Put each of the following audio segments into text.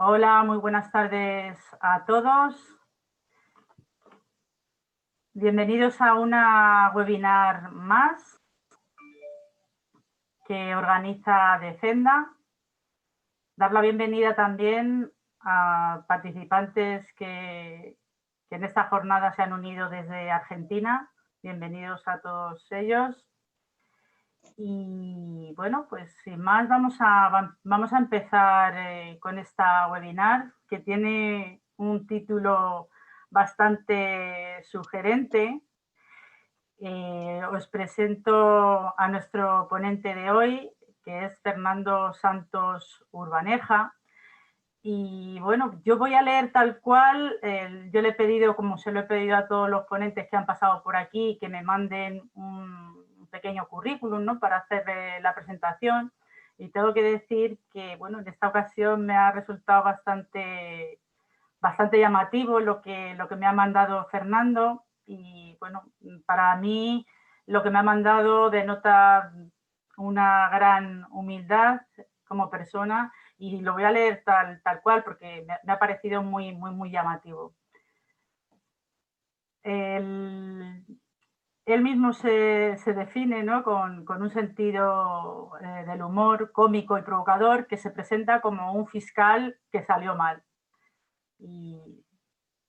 Hola, muy buenas tardes a todos. Bienvenidos a una webinar más que organiza Defenda. Dar la bienvenida también a participantes que en esta jornada se han unido desde Argentina. Bienvenidos a todos ellos. Y bueno, pues sin más vamos a empezar con esta webinar que tiene un título bastante sugerente. Os presento a nuestro ponente de hoy, que es Fernando Santos Urbaneja. Y bueno, yo voy a leer tal cual, yo le he pedido, como se lo he pedido a todos los ponentes que han pasado por aquí, que me manden un pequeño currículum, ¿no?, para hacer la presentación. Y tengo que decir que, bueno, en esta ocasión me ha resultado bastante llamativo lo que me ha mandado Fernando. Y bueno, para mí lo que me ha mandado denota una gran humildad como persona, y lo voy a leer tal cual porque me ha parecido muy llamativo. Él mismo se define, ¿no?, con un sentido del humor cómico y provocador, que se presenta como un fiscal que salió mal. Y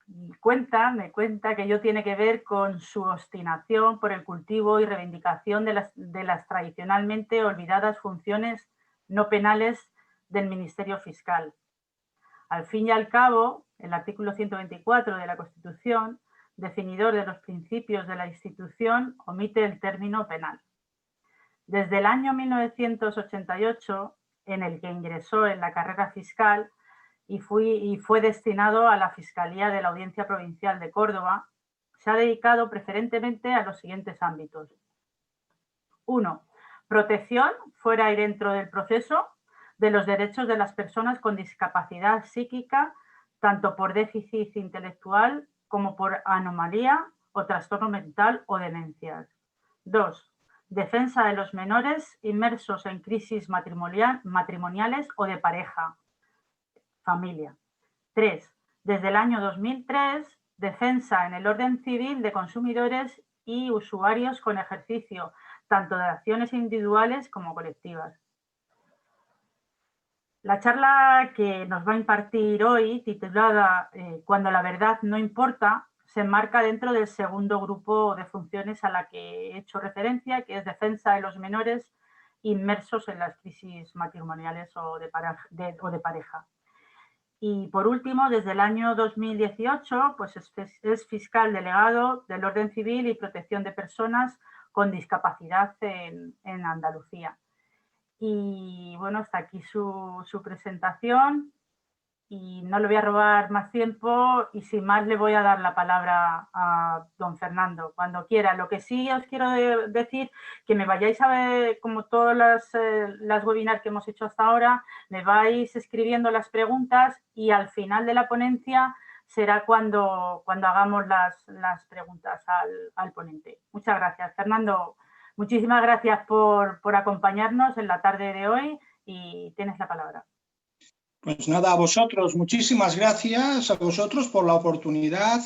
me cuenta que ello tiene que ver con su obstinación por el cultivo y reivindicación de las tradicionalmente olvidadas funciones no penales del Ministerio Fiscal. Al fin y al cabo, el artículo 124 de la Constitución, definidor de los principios de la institución, omite el término penal. Desde el año 1988, en el que ingresó en la carrera fiscal y fue destinado a la Fiscalía de la Audiencia Provincial de Córdoba, se ha dedicado preferentemente a los siguientes ámbitos. 1. Protección, fuera y dentro del proceso, de los derechos de las personas con discapacidad psíquica, tanto por déficit intelectual como por anomalía o trastorno mental o demencias. 2. Defensa de los menores inmersos en crisis matrimoniales o de pareja, familia. 3. Desde el año 2003, defensa en el orden civil de consumidores y usuarios con ejercicio tanto de acciones individuales como colectivas. La charla que nos va a impartir hoy, titulada Cuando la verdad no importa, se enmarca dentro del segundo grupo de funciones a la que he hecho referencia, que es defensa de los menores inmersos en las crisis matrimoniales o de pareja. Y por último, desde el año 2018, pues es fiscal delegado del orden civil y protección de personas con discapacidad en Andalucía. Y bueno, hasta aquí su presentación, y no le voy a robar más tiempo, y sin más le voy a dar la palabra a don Fernando cuando quiera. Lo que sí os quiero decir, que me vayáis a ver, como todas las webinars que hemos hecho hasta ahora, me vais escribiendo las preguntas, y al final de la ponencia será cuando hagamos las preguntas al ponente. Muchas gracias, Fernando. Muchísimas gracias por acompañarnos en la tarde de hoy, y tienes la palabra. Pues nada, a vosotros, muchísimas gracias a vosotros por la oportunidad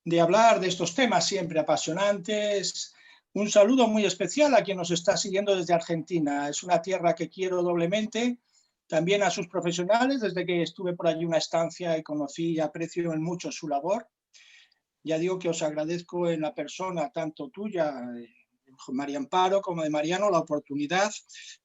de hablar de estos temas siempre apasionantes. Un saludo muy especial a quien nos está siguiendo desde Argentina. Es una tierra que quiero doblemente, también a sus profesionales, desde que estuve por allí una estancia y conocí y aprecio en mucho su labor. Ya digo que os agradezco en la persona tanto tuya, María Amparo, como de Mariano, la oportunidad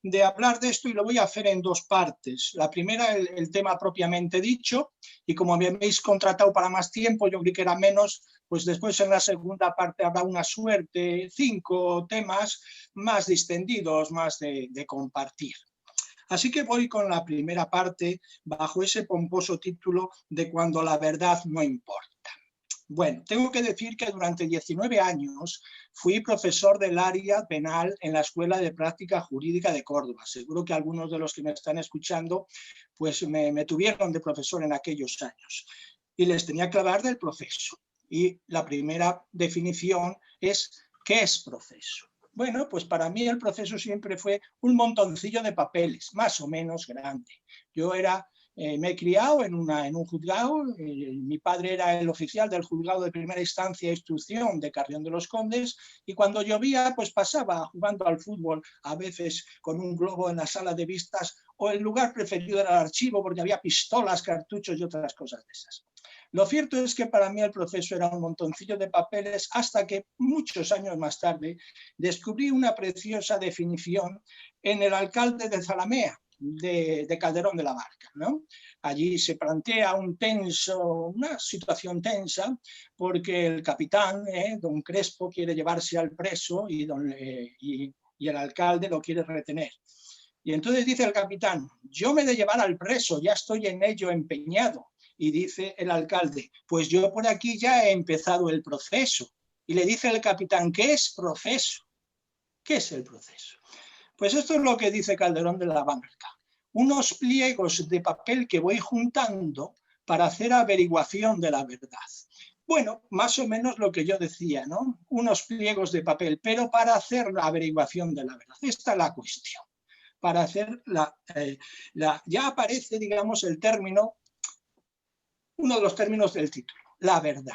de hablar de esto, y lo voy a hacer en dos partes. La primera, el tema propiamente dicho, y como me habéis contratado para más tiempo, yo creí que era menos, pues después en la segunda parte habrá una suerte, 5 temas más distendidos, más de compartir. Así que voy con la primera parte bajo ese pomposo título de Cuando la verdad no importa. Bueno, tengo que decir que durante 19 años fui profesor del área penal en la Escuela de Práctica Jurídica de Córdoba. Seguro que algunos de los que me están escuchando pues me tuvieron de profesor en aquellos años. Y les tenía que hablar del proceso. Y la primera definición es, ¿qué es proceso? Bueno, pues para mí el proceso siempre fue un montoncillo de papeles, más o menos grande. Yo era me he criado en un juzgado, mi padre era el oficial del juzgado de primera instancia e instrucción de Carrión de los Condes, y cuando llovía pues pasaba jugando al fútbol, a veces con un globo en la sala de vistas, o el lugar preferido era el archivo porque había pistolas, cartuchos y otras cosas de esas. Lo cierto es que para mí el proceso era un montoncillo de papeles hasta que muchos años más tarde descubrí una preciosa definición en el alcalde de Zalamea, de Calderón de la Barca, ¿no? Allí se plantea una situación tensa porque el capitán, don Crespo, quiere llevarse al preso y el alcalde lo quiere retener. Y entonces dice el capitán, yo me he de llevar al preso, ya estoy en ello empeñado. Y dice el alcalde, pues yo por aquí ya he empezado el proceso. Y le dice el capitán, ¿qué es proceso? ¿Qué es el proceso? Pues esto es lo que dice Calderón de la Barca. Unos pliegos de papel que voy juntando para hacer averiguación de la verdad. Bueno, más o menos lo que yo decía, ¿no? Unos pliegos de papel, pero para hacer la averiguación de la verdad. Esta es la cuestión. Para hacer ya aparece, digamos, el término, uno de los términos del título, la verdad.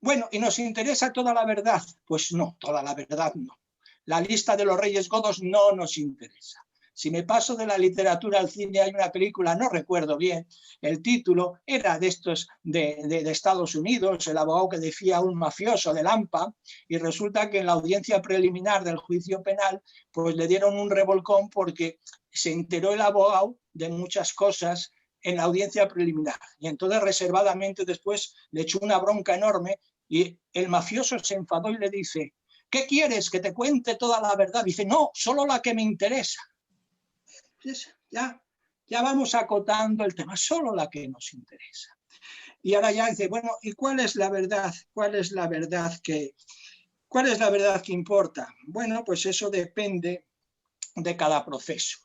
Bueno, ¿y nos interesa toda la verdad? Pues no, toda la verdad no. La lista de los reyes godos no nos interesa. Si me paso de la literatura al cine, hay una película, no recuerdo bien, el título era de estos de Estados Unidos, el abogado que decía a un mafioso de Lampa, y resulta que en la audiencia preliminar del juicio penal, pues le dieron un revolcón porque se enteró el abogado de muchas cosas en la audiencia preliminar. Y entonces reservadamente después le echó una bronca enorme y el mafioso se enfadó y le dice, ¿qué quieres? ¿Que te cuente toda la verdad? Dice, no, solo la que me interesa. Pues ya vamos acotando el tema, solo la que nos interesa. Y ahora ya dice, bueno, ¿y cuál es la verdad? ¿Cuál es la verdad que importa? Bueno, pues eso depende de cada proceso.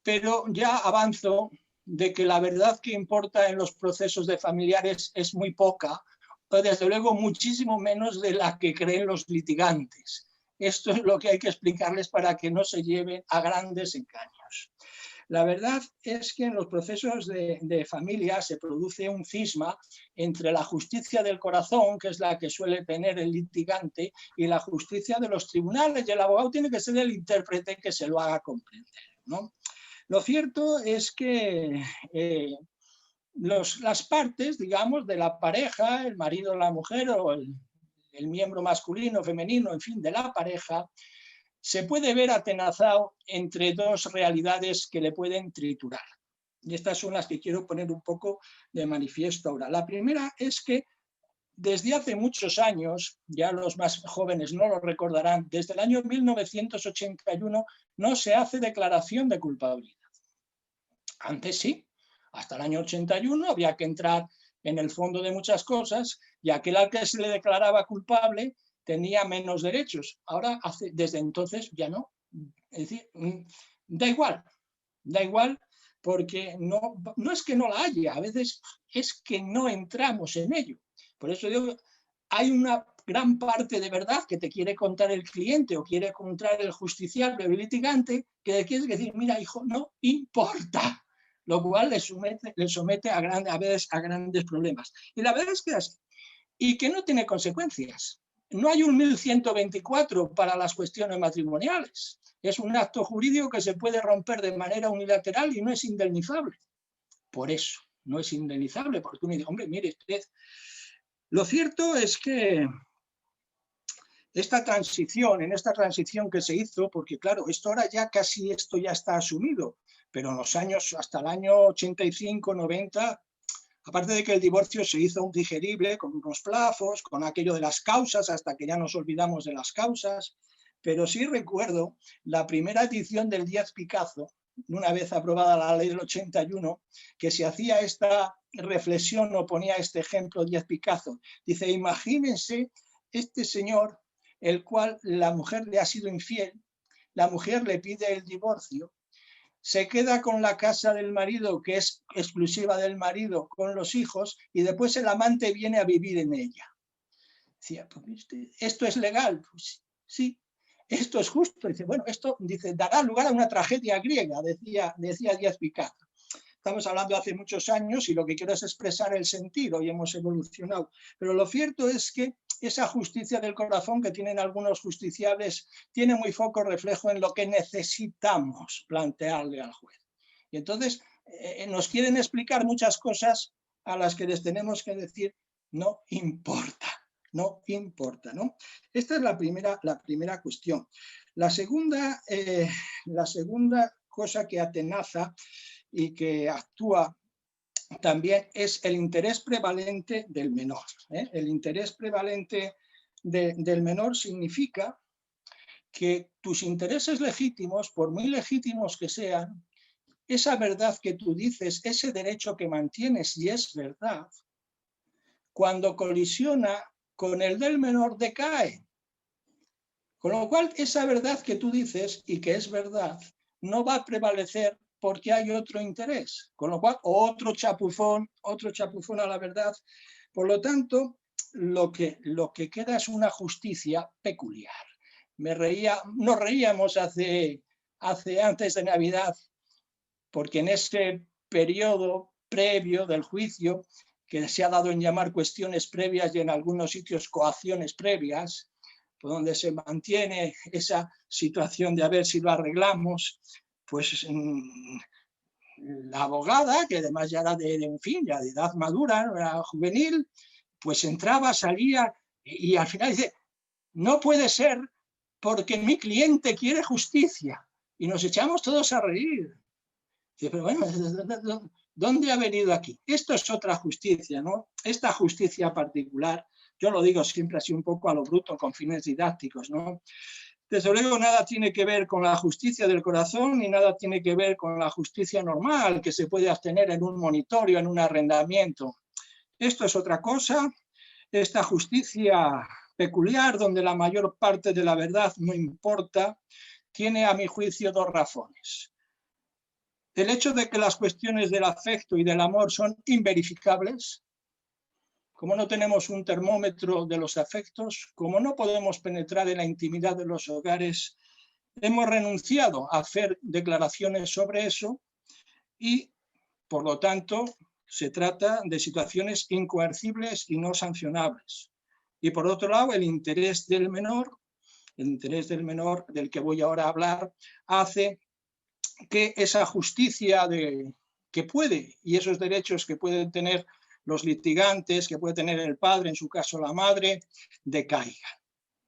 Pero ya avanzo de que la verdad que importa en los procesos de familiares es muy poca, o desde luego muchísimo menos de la que creen los litigantes. Esto es lo que hay que explicarles para que no se lleven a grandes engaños. La verdad es que en los procesos de familia se produce un cisma entre la justicia del corazón, que es la que suele tener el litigante, y la justicia de los tribunales, y el abogado tiene que ser el intérprete que se lo haga comprender, ¿no? Lo cierto es que las partes, digamos, de la pareja, el marido o la mujer, o el miembro masculino, femenino, en fin, de la pareja, se puede ver atenazado entre dos realidades que le pueden triturar. Y estas son las que quiero poner un poco de manifiesto ahora. La primera es que desde hace muchos años, ya los más jóvenes no lo recordarán, desde el año 1981 no se hace declaración de culpabilidad. Antes sí, hasta el año 81 había que entrar en el fondo de muchas cosas y aquel al que se le declaraba culpable tenía menos derechos. Ahora, desde entonces, ya no. Es decir, da igual porque no es que no la haya, a veces es que no entramos en ello. Por eso digo, hay una gran parte de verdad que te quiere contar el cliente o quiere contar el justiciable o el litigante, que le quieres decir, mira, hijo, no importa, lo cual le somete a veces a grandes problemas. Y la verdad es que es así. Y que no tiene consecuencias. No hay un 1124 para las cuestiones matrimoniales. Es un acto jurídico que se puede romper de manera unilateral y no es indemnizable. Por eso, no es indemnizable, porque uno dice, hombre, mire usted. Lo cierto es que en esta transición que se hizo, porque claro, esto ya está asumido, pero en los años, hasta el año 85, 90, aparte de que el divorcio se hizo un digerible con unos plazos, con aquello de las causas, hasta que ya nos olvidamos de las causas, pero sí recuerdo la primera edición del Díaz-Picazo, una vez aprobada la ley del 81, que se hacía esta reflexión o ponía este ejemplo Díaz-Picazo. Dice, imagínense este señor, el cual la mujer le ha sido infiel, la mujer le pide el divorcio, se queda con la casa del marido, que es exclusiva del marido, con los hijos, y después el amante viene a vivir en ella. Decía, pues, ¿esto es legal? Pues sí. ¿Esto es justo? Dice, bueno, esto dará lugar a una tragedia griega, decía Díaz-Picazo. estamos hablando hace muchos años y lo que quiero es expresar el sentido y hemos evolucionado. Pero lo cierto es que esa justicia del corazón que tienen algunos justiciables tiene muy poco reflejo en lo que necesitamos plantearle al juez. Y entonces nos quieren explicar muchas cosas a las que les tenemos que decir no importa, no importa, ¿no? Esta es la primera cuestión. La segunda cosa que atenaza y que actúa también es el interés prevalente del menor. El interés prevalente del menor significa que tus intereses legítimos, por muy legítimos que sean, esa verdad que tú dices, ese derecho que mantienes y es verdad, cuando colisiona con el del menor decae. Con lo cual, esa verdad que tú dices y que es verdad no va a prevalecer porque hay otro interés. Con lo cual, otro chapuzón a la verdad. Por lo tanto, lo que queda es una justicia peculiar. Nos reíamos antes de Navidad, porque en ese periodo previo del juicio, que se ha dado en llamar cuestiones previas y en algunos sitios coacciones previas, donde se mantiene esa situación de a ver si lo arreglamos, pues la abogada, que además ya era de edad madura, era juvenil, pues entraba, salía y al final dice, no puede ser porque mi cliente quiere justicia. Y nos echamos todos a reír. Dice, pero bueno, ¿dónde ha venido aquí? Esto es otra justicia, ¿no? Esta justicia particular, yo lo digo siempre así un poco a lo bruto, con fines didácticos, ¿no? Desde luego nada tiene que ver con la justicia del corazón ni nada tiene que ver con la justicia normal que se puede obtener en un monitorio, en un arrendamiento. Esto es otra cosa. Esta justicia peculiar, donde la mayor parte de la verdad no importa, tiene a mi juicio dos razones. El hecho de que las cuestiones del afecto y del amor son inverificables, como no tenemos un termómetro de los afectos, como no podemos penetrar en la intimidad de los hogares, hemos renunciado a hacer declaraciones sobre eso y, por lo tanto, se trata de situaciones incoercibles y no sancionables. Y, por otro lado, el interés del menor del que voy ahora a hablar, hace que esa justicia que puede, y esos derechos que pueden tener los litigantes, que puede tener el padre, en su caso la madre, decaigan.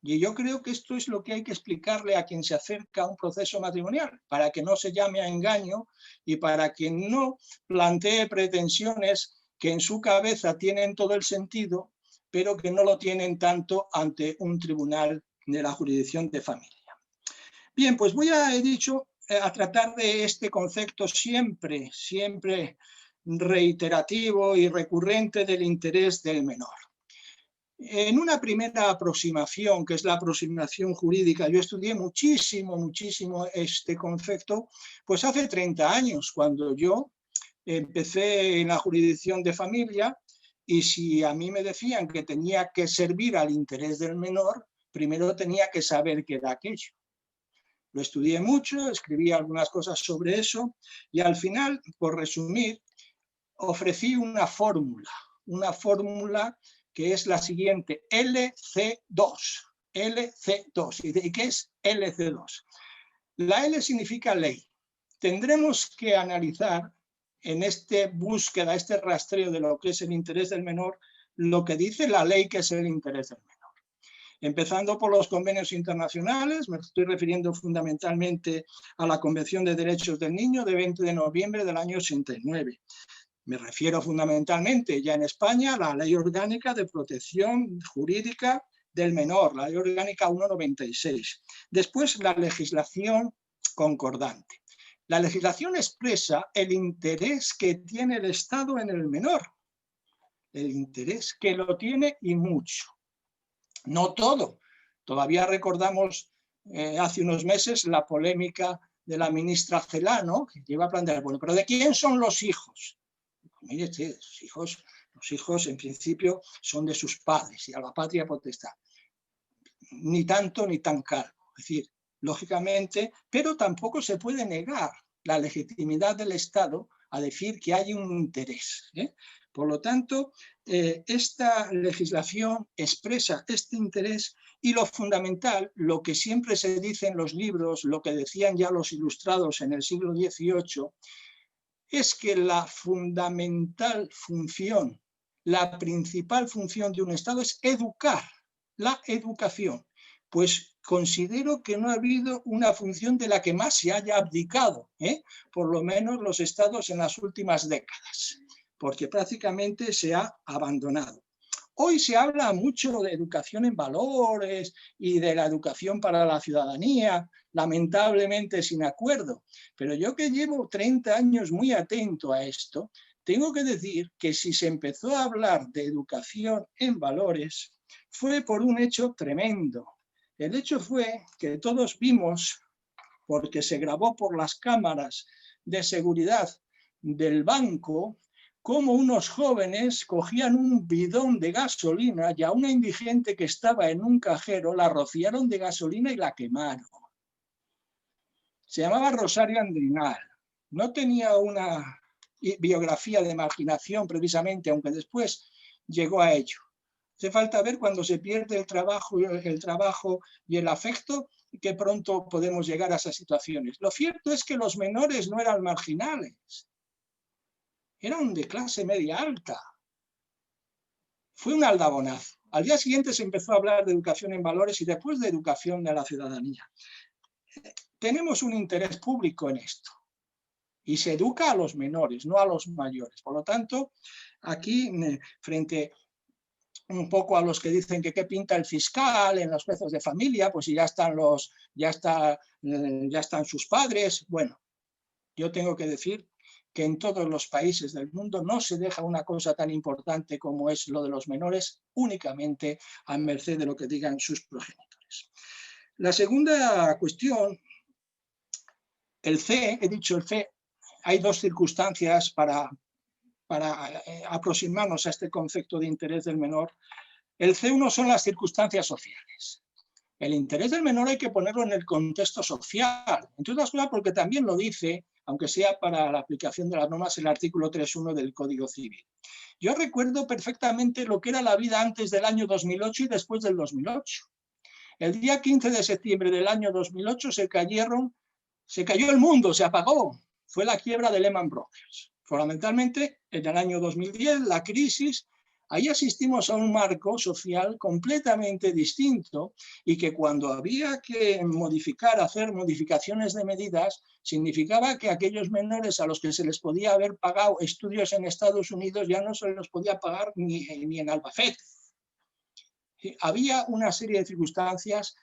Y yo creo que esto es lo que hay que explicarle a quien se acerca a un proceso matrimonial, para que no se llame a engaño y para que no plantee pretensiones que en su cabeza tienen todo el sentido, pero que no lo tienen tanto ante un tribunal de la jurisdicción de familia. Bien, pues he dicho a tratar de este concepto siempre reiterativo y recurrente del interés del menor. En una primera aproximación, que es la aproximación jurídica, yo estudié muchísimo este concepto, pues hace 30 años, cuando yo empecé en la jurisdicción de familia, y si a mí me decían que tenía que servir al interés del menor, primero tenía que saber qué era aquello. Lo estudié mucho, escribí algunas cosas sobre eso y al final, por resumir, ofrecí una fórmula que es la siguiente, LC2. ¿Y qué es LC2? La L significa ley. Tendremos que analizar en esta búsqueda, este rastreo de lo que es el interés del menor, lo que dice la ley que es el interés del menor. Empezando por los convenios internacionales, me estoy refiriendo fundamentalmente a la Convención de Derechos del Niño de 20 de noviembre del año 89. Me refiero fundamentalmente ya en España a la Ley Orgánica de Protección Jurídica del Menor, la Ley Orgánica 196. Después, la legislación concordante. La legislación expresa el interés que tiene el Estado en el menor, el interés que lo tiene y mucho. No todo. Todavía recordamos hace unos meses la polémica de la ministra Celaá, ¿no? Que lleva a plantear, bueno, ¿pero de quién son los hijos? Mire, los hijos en principio son de sus padres y a la patria potestad. Ni tanto ni tan calvo. Es decir, lógicamente, pero tampoco se puede negar la legitimidad del Estado a decir que hay un interés. Por lo tanto, esta legislación expresa este interés y lo fundamental, lo que siempre se dice en los libros, lo que decían ya los ilustrados en el siglo XVIII, es que la fundamental función, la principal función de un Estado es educar, la educación. Pues considero que no ha habido una función de la que más se haya abdicado, por lo menos los Estados en las últimas décadas, porque prácticamente se ha abandonado. Hoy se habla mucho de educación en valores y de la educación para la ciudadanía, lamentablemente sin acuerdo, pero yo que llevo 30 años muy atento a esto, tengo que decir que si se empezó a hablar de educación en valores fue por un hecho tremendo. El hecho fue que todos vimos, porque se grabó por las cámaras de seguridad del banco, cómo unos jóvenes cogían un bidón de gasolina y a una indigente que estaba en un cajero la rociaron de gasolina y la quemaron. Se llamaba Rosario Andrinal. No tenía una biografía de marginación precisamente, aunque después llegó a ello. Hace falta ver cuando se pierde el trabajo y el afecto, que pronto podemos llegar a esas situaciones. Lo cierto es que los menores no eran marginales. Eran de clase media alta. Fue un aldabonazo. Al día siguiente se empezó a hablar de educación en valores y después de educación de la ciudadanía. Tenemos un interés público en esto y se educa a los menores, no a los mayores. Por lo tanto, aquí, frente un poco a los que dicen que qué pinta el fiscal en los jueces de familia, pues si ya están sus padres. Bueno, yo tengo que decir que en todos los países del mundo no se deja una cosa tan importante como es lo de los menores únicamente a merced de lo que digan sus progenitores. La segunda cuestión, el C, he dicho el C, hay dos circunstancias para aproximarnos a este concepto de interés del menor. El C1 son las circunstancias sociales. El interés del menor hay que ponerlo en el contexto social, entre otras cosas porque también lo dice, aunque sea para la aplicación de las normas, el artículo 3.1 del Código Civil. Yo recuerdo perfectamente lo que era la vida antes del año 2008 y después del 2008. El día 15 de septiembre del año 2008 se cayó el mundo, se apagó. Fue la quiebra de Lehman Brothers. Fundamentalmente, en el año 2010, la crisis, ahí asistimos a un marco social completamente distinto y que cuando había que hacer modificaciones de medidas, significaba que aquellos menores a los que se les podía haber pagado estudios en Estados Unidos ya no se les podía pagar ni en Albacete. Había una serie de circunstancias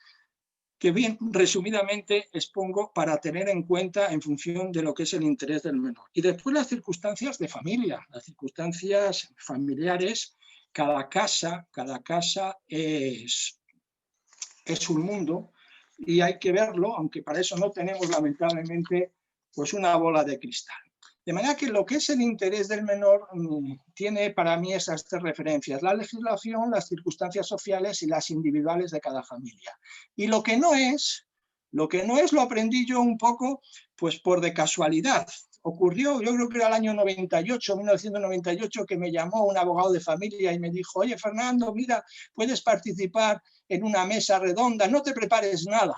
que bien resumidamente expongo para tener en cuenta en función de lo que es el interés del menor. Y después las circunstancias de familia, las circunstancias familiares, cada casa es un mundo y hay que verlo, aunque para eso no tenemos lamentablemente pues una bola de cristal. De manera que lo que es el interés del menor tiene para mí esas tres referencias: la legislación, las circunstancias sociales y las individuales de cada familia. Y lo que no es lo aprendí yo un poco pues por de casualidad. Ocurrió, yo creo que era el año 1998, que me llamó un abogado de familia y me dijo: oye, Fernando, mira, puedes participar en una mesa redonda, no te prepares nada.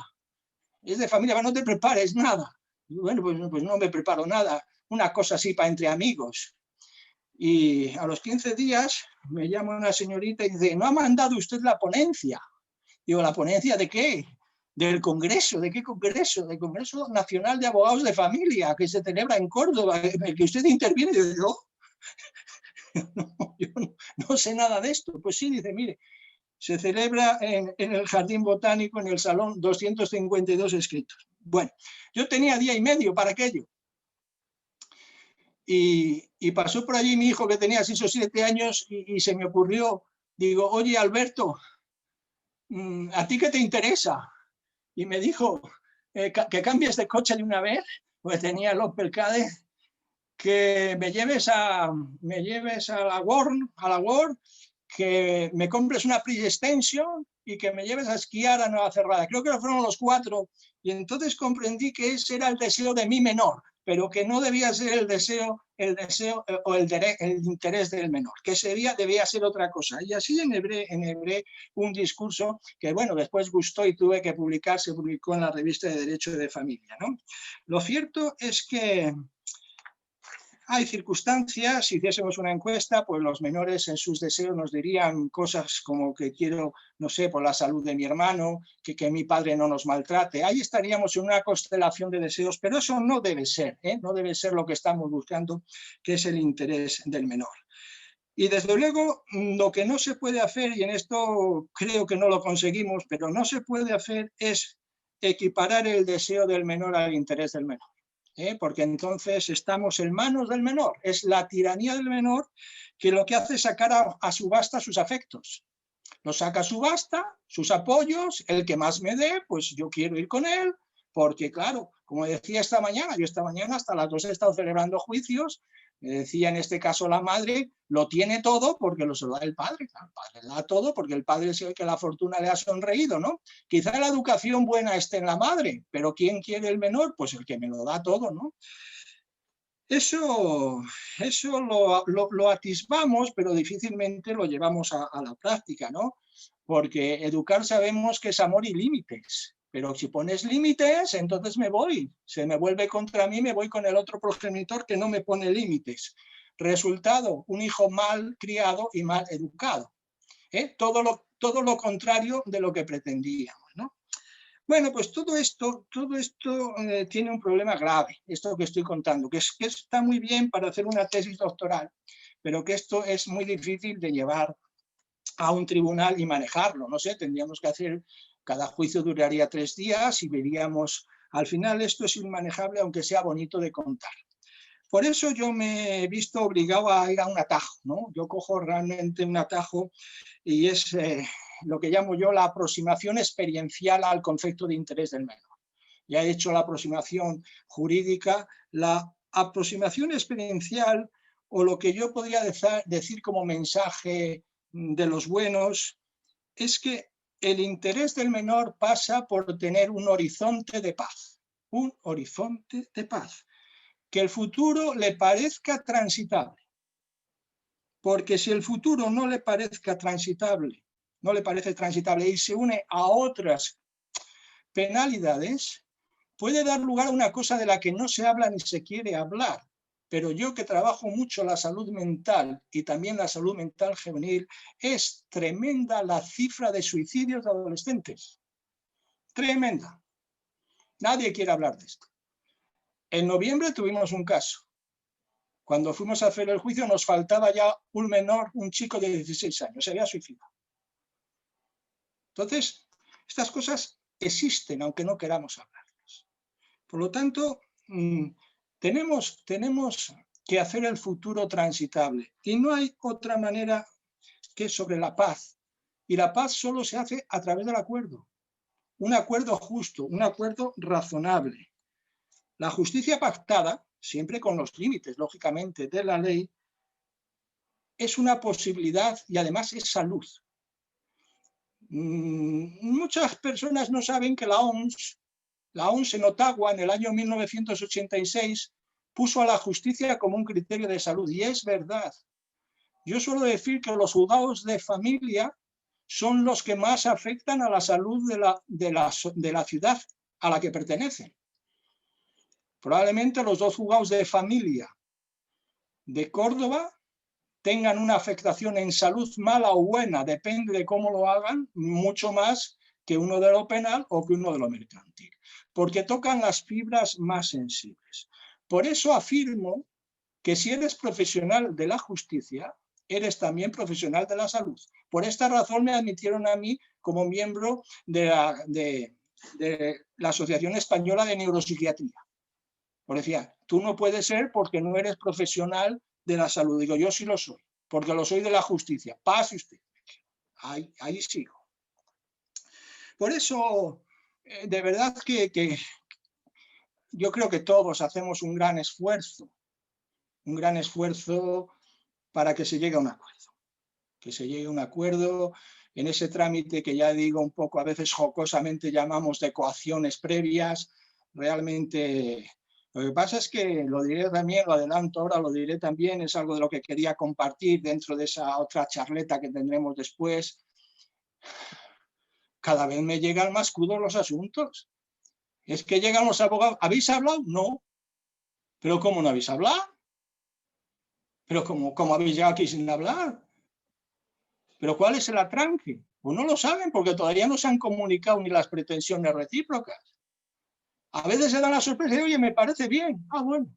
Es de familia, pero no te prepares nada. Y bueno, pues no me preparo nada. Una cosa así para entre amigos. Y a los 15 días me llama una señorita y dice: ¿no ha mandado usted la ponencia? Digo: ¿la ponencia de qué? Del Congreso. ¿De qué Congreso? Del Congreso Nacional de Abogados de Familia, que se celebra en Córdoba, en el que usted interviene. Y digo: yo no sé nada de esto. Pues sí, dice, mire, se celebra en el Jardín Botánico, en el Salón, 252 escritos. Bueno, yo tenía día y medio para aquello. Y pasó por allí mi hijo, que tenía 6 o 7 años, y se me ocurrió, digo: oye, Alberto, ¿a ti qué te interesa? Y me dijo que cambies de coche de una vez, pues tenía el Opel Kadett, que me lleves a la World, que me compres una PlayStation y que me lleves a esquiar a Nueva Cerrada. Creo que fueron los 4, y entonces comprendí que ese era el deseo de mi menor. pero que no debía ser el deseo o el interés del menor, que debía ser otra cosa. Y así enhebré un discurso que, bueno, después gustó y tuve que publicar, se publicó en la revista de Derecho de Familia, ¿no? Lo cierto es que hay circunstancias, si hiciésemos una encuesta, pues los menores en sus deseos nos dirían cosas como que quiero, no sé, por la salud de mi hermano, que mi padre no nos maltrate. Ahí estaríamos en una constelación de deseos, pero eso no debe ser, ¿eh? No debe ser lo que estamos buscando, que es el interés del menor. Y desde luego lo que no se puede hacer, y en esto creo que no lo conseguimos, pero no se puede hacer es equiparar el deseo del menor al interés del menor. Porque entonces estamos en manos del menor, es la tiranía del menor que lo que hace es sacar a subasta sus afectos, los saca a subasta, sus apoyos, el que más me dé, pues yo quiero ir con él, porque claro, como decía esta mañana, yo esta mañana hasta las 2 he estado celebrando juicios, me decía en este caso la madre, lo tiene todo porque se lo da el padre, claro, el padre le da todo porque el padre es el que la fortuna le ha sonreído, ¿no? Quizá la educación buena esté en la madre, pero ¿quién quiere el menor? Pues el que me lo da todo, ¿no? Eso lo atisbamos, pero difícilmente lo llevamos a la práctica, ¿no? Porque educar sabemos que es amor y límites, pero si pones límites, entonces me voy, se me vuelve contra mí, me voy con el otro progenitor que no me pone límites. Resultado, un hijo mal criado y mal educado. Todo lo contrario de lo que pretendíamos, ¿no? Bueno, pues todo esto tiene un problema grave, esto que estoy contando, que está muy bien para hacer una tesis doctoral, pero que esto es muy difícil de llevar a un tribunal y manejarlo. No sé, tendríamos que hacer, cada juicio duraría 3 días y veríamos, al final esto es inmanejable, aunque sea bonito de contar. Por eso yo me he visto obligado a ir a un atajo, ¿no? Yo cojo realmente un atajo y es lo que llamo yo la aproximación experiencial al concepto de interés del menor. Ya he hecho la aproximación jurídica, la aproximación experiencial o lo que yo podría decir como mensaje de los buenos es que el interés del menor pasa por tener un horizonte de paz, que el futuro le parezca transitable, porque si el futuro no le parece transitable y se une a otras penalidades, puede dar lugar a una cosa de la que no se habla ni se quiere hablar. Pero yo que trabajo mucho la salud mental y también la salud mental juvenil, es tremenda la cifra de suicidios de adolescentes. Tremenda. Nadie quiere hablar de esto. En noviembre tuvimos un caso. Cuando fuimos a hacer el juicio nos faltaba ya un menor, un chico de 16 años, se había suicidado. Entonces, estas cosas existen, aunque no queramos hablarlas. Por lo tanto, tenemos que hacer el futuro transitable y no hay otra manera que sobre la paz. Y la paz solo se hace a través del acuerdo. Un acuerdo justo, un acuerdo razonable. La justicia pactada, siempre con los límites, lógicamente, de la ley, es una posibilidad y además es salud. Muchas personas no saben que la OMS en Ottawa en el año 1986 puso a la justicia como un criterio de salud, y es verdad. Yo suelo decir que los juzgados de familia son los que más afectan a la salud de la ciudad a la que pertenecen. Probablemente los 2 juzgados de familia de Córdoba tengan una afectación en salud mala o buena, depende de cómo lo hagan, mucho más que uno de lo penal o que uno de lo mercantil, porque tocan las fibras más sensibles. Por eso afirmo que si eres profesional de la justicia, eres también profesional de la salud. Por esta razón me admitieron a mí como miembro de la Asociación Española de Neuropsiquiatría. Porque decía, tú no puedes ser porque no eres profesional de la salud. Digo, yo sí lo soy, porque lo soy de la justicia. Pase usted. Ahí sigo. Por eso, de verdad que yo creo que todos hacemos un gran esfuerzo para que se llegue a un acuerdo. Que se llegue a un acuerdo en ese trámite que ya digo un poco, a veces jocosamente llamamos de coacciones previas. Realmente Lo que pasa es que, lo diré también, lo adelanto ahora, lo diré también, es algo de lo que quería compartir dentro de esa otra charleta que tendremos después. Cada vez me llegan más crudos los asuntos. Es que llegan los abogados. ¿Habéis hablado? No. ¿Pero cómo no habéis hablado? ¿Pero cómo habéis llegado aquí sin hablar? ¿Pero cuál es el atranque? Pues no lo saben porque todavía no se han comunicado ni las pretensiones recíprocas. A veces se da la sorpresa de, oye, me parece bien. Ah, bueno.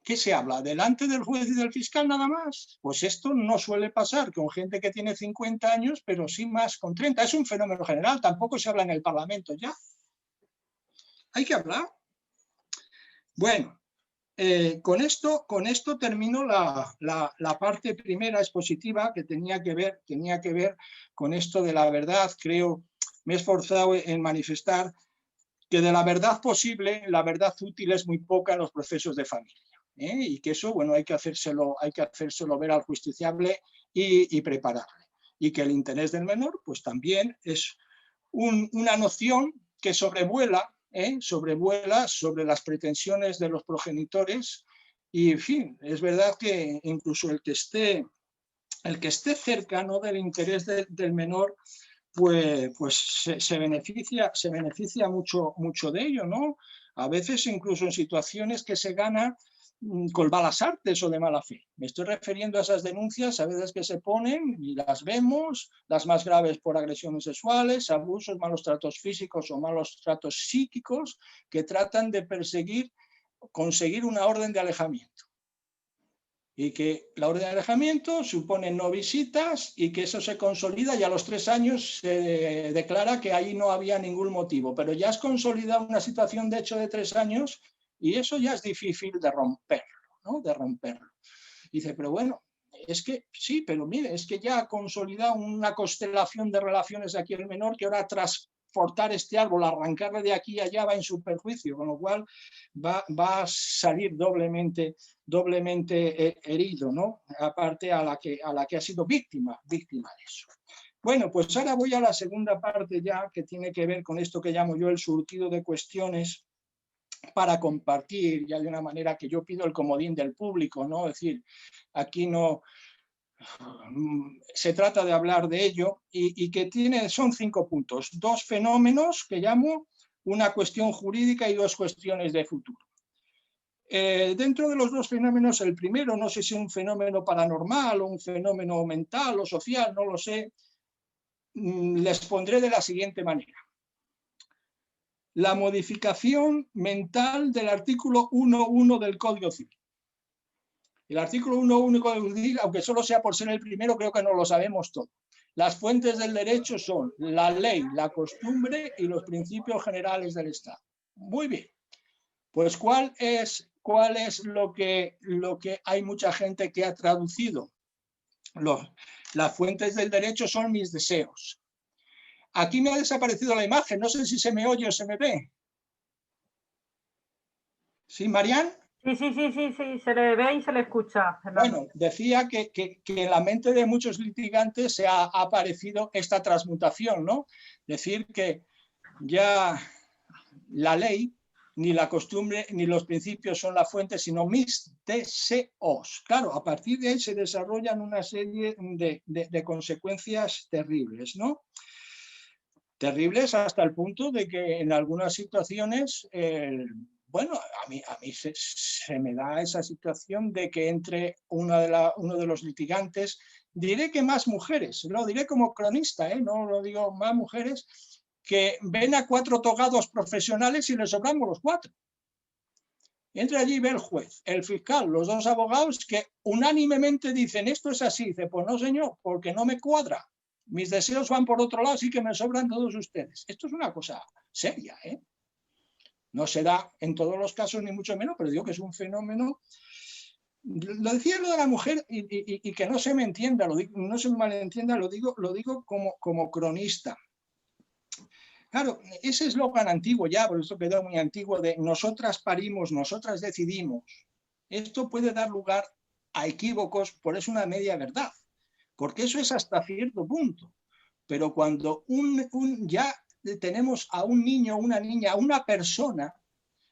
¿Qué se habla? ¿Delante del juez y del fiscal nada más? Pues esto no suele pasar con gente que tiene 50 años, pero sí más con 30. Es un fenómeno general, tampoco se habla en el Parlamento ya. Hay que hablar. Bueno, con esto termino la parte primera expositiva que tenía que ver con esto de la verdad. Creo, me he esforzado en manifestar que de la verdad posible, la verdad útil es muy poca en los procesos de familia. Y que eso, bueno, hay que hacérselo ver al justiciable y prepararle. Y que el interés del menor, pues también es una noción que sobrevuela sobre las pretensiones de los progenitores. Y, en fin, es verdad que incluso el que esté cerca, ¿no?, del interés del menor, pues se beneficia mucho de ello, ¿no? A veces incluso en situaciones que se gana con malas artes o de mala fe. Me estoy refiriendo a esas denuncias a veces que se ponen y las vemos, las más graves por agresiones sexuales, abusos, malos tratos físicos o malos tratos psíquicos, que tratan de conseguir una orden de alejamiento. Y que la orden de alejamiento supone no visitas y que eso se consolida y a los 3 años se declara que ahí no había ningún motivo. Pero ya has consolidado una situación de hecho de 3 años y eso ya es difícil de romperlo, ¿no? De romperlo. Dice, pero bueno, es que sí, pero mire, es que ya ha consolidado una constelación de relaciones de aquí el menor que ahora tras cortar este árbol, arrancarle de aquí a allá va en su perjuicio, con lo cual va a salir doblemente herido, ¿no? Aparte a la que ha sido víctima de eso. Bueno, pues ahora voy a la segunda parte ya, que tiene que ver con esto que llamo yo el surtido de cuestiones para compartir, ya de una manera que yo pido el comodín del público, ¿no? Es decir, aquí no se trata de hablar de ello y que son 5 puntos, 2 fenómenos que llamo, una cuestión jurídica y 2 cuestiones de futuro. Dentro de los 2 fenómenos, el primero, no sé si es un fenómeno paranormal o un fenómeno mental o social, no lo sé, les pondré de la siguiente manera. La modificación mental del artículo 1.1 del Código Civil. El artículo 1.1 del Código Civil, aunque solo sea por ser el primero, creo que no lo sabemos todo. Las fuentes del derecho son la ley, la costumbre y los principios generales del Estado. Muy bien. Pues ¿cuál es lo que hay mucha gente que ha traducido? Las fuentes del derecho son mis deseos. Aquí me ha desaparecido la imagen, no sé si se me oye o se me ve. ¿Sí, Marian? Sí, se le ve y se le escucha. Bueno, decía que en la mente de muchos litigantes se ha aparecido esta transmutación, ¿no? Decir que ya la ley, ni la costumbre, ni los principios son la fuente, sino mis deseos. Claro, a partir de ahí se desarrollan una serie de consecuencias terribles, ¿no? Terribles hasta el punto de que en algunas situaciones, bueno, a mí se me da esa situación de que entre uno de los litigantes, diré que más mujeres, lo diré como cronista, no lo digo, más mujeres, que ven a 4 togados profesionales y les sobramos los 4. Entra allí y ve el juez, el fiscal, los 2 abogados que unánimemente dicen esto es así. Dice, pues no señor, porque no me cuadra. Mis deseos van por otro lado, así que me sobran todos ustedes. Esto es una cosa seria, ¿eh? No se da en todos los casos, ni mucho menos, pero digo que es un fenómeno. Lo decía lo de la mujer y que no se me entienda, no se me malentienda, lo digo como cronista. Claro, ese eslogan antiguo ya, por eso quedó muy antiguo, de nosotras parimos, nosotras decidimos. Esto puede dar lugar a equívocos, por eso una media verdad, porque eso es hasta cierto punto. Pero cuando ya tenemos a un niño, una niña, a una persona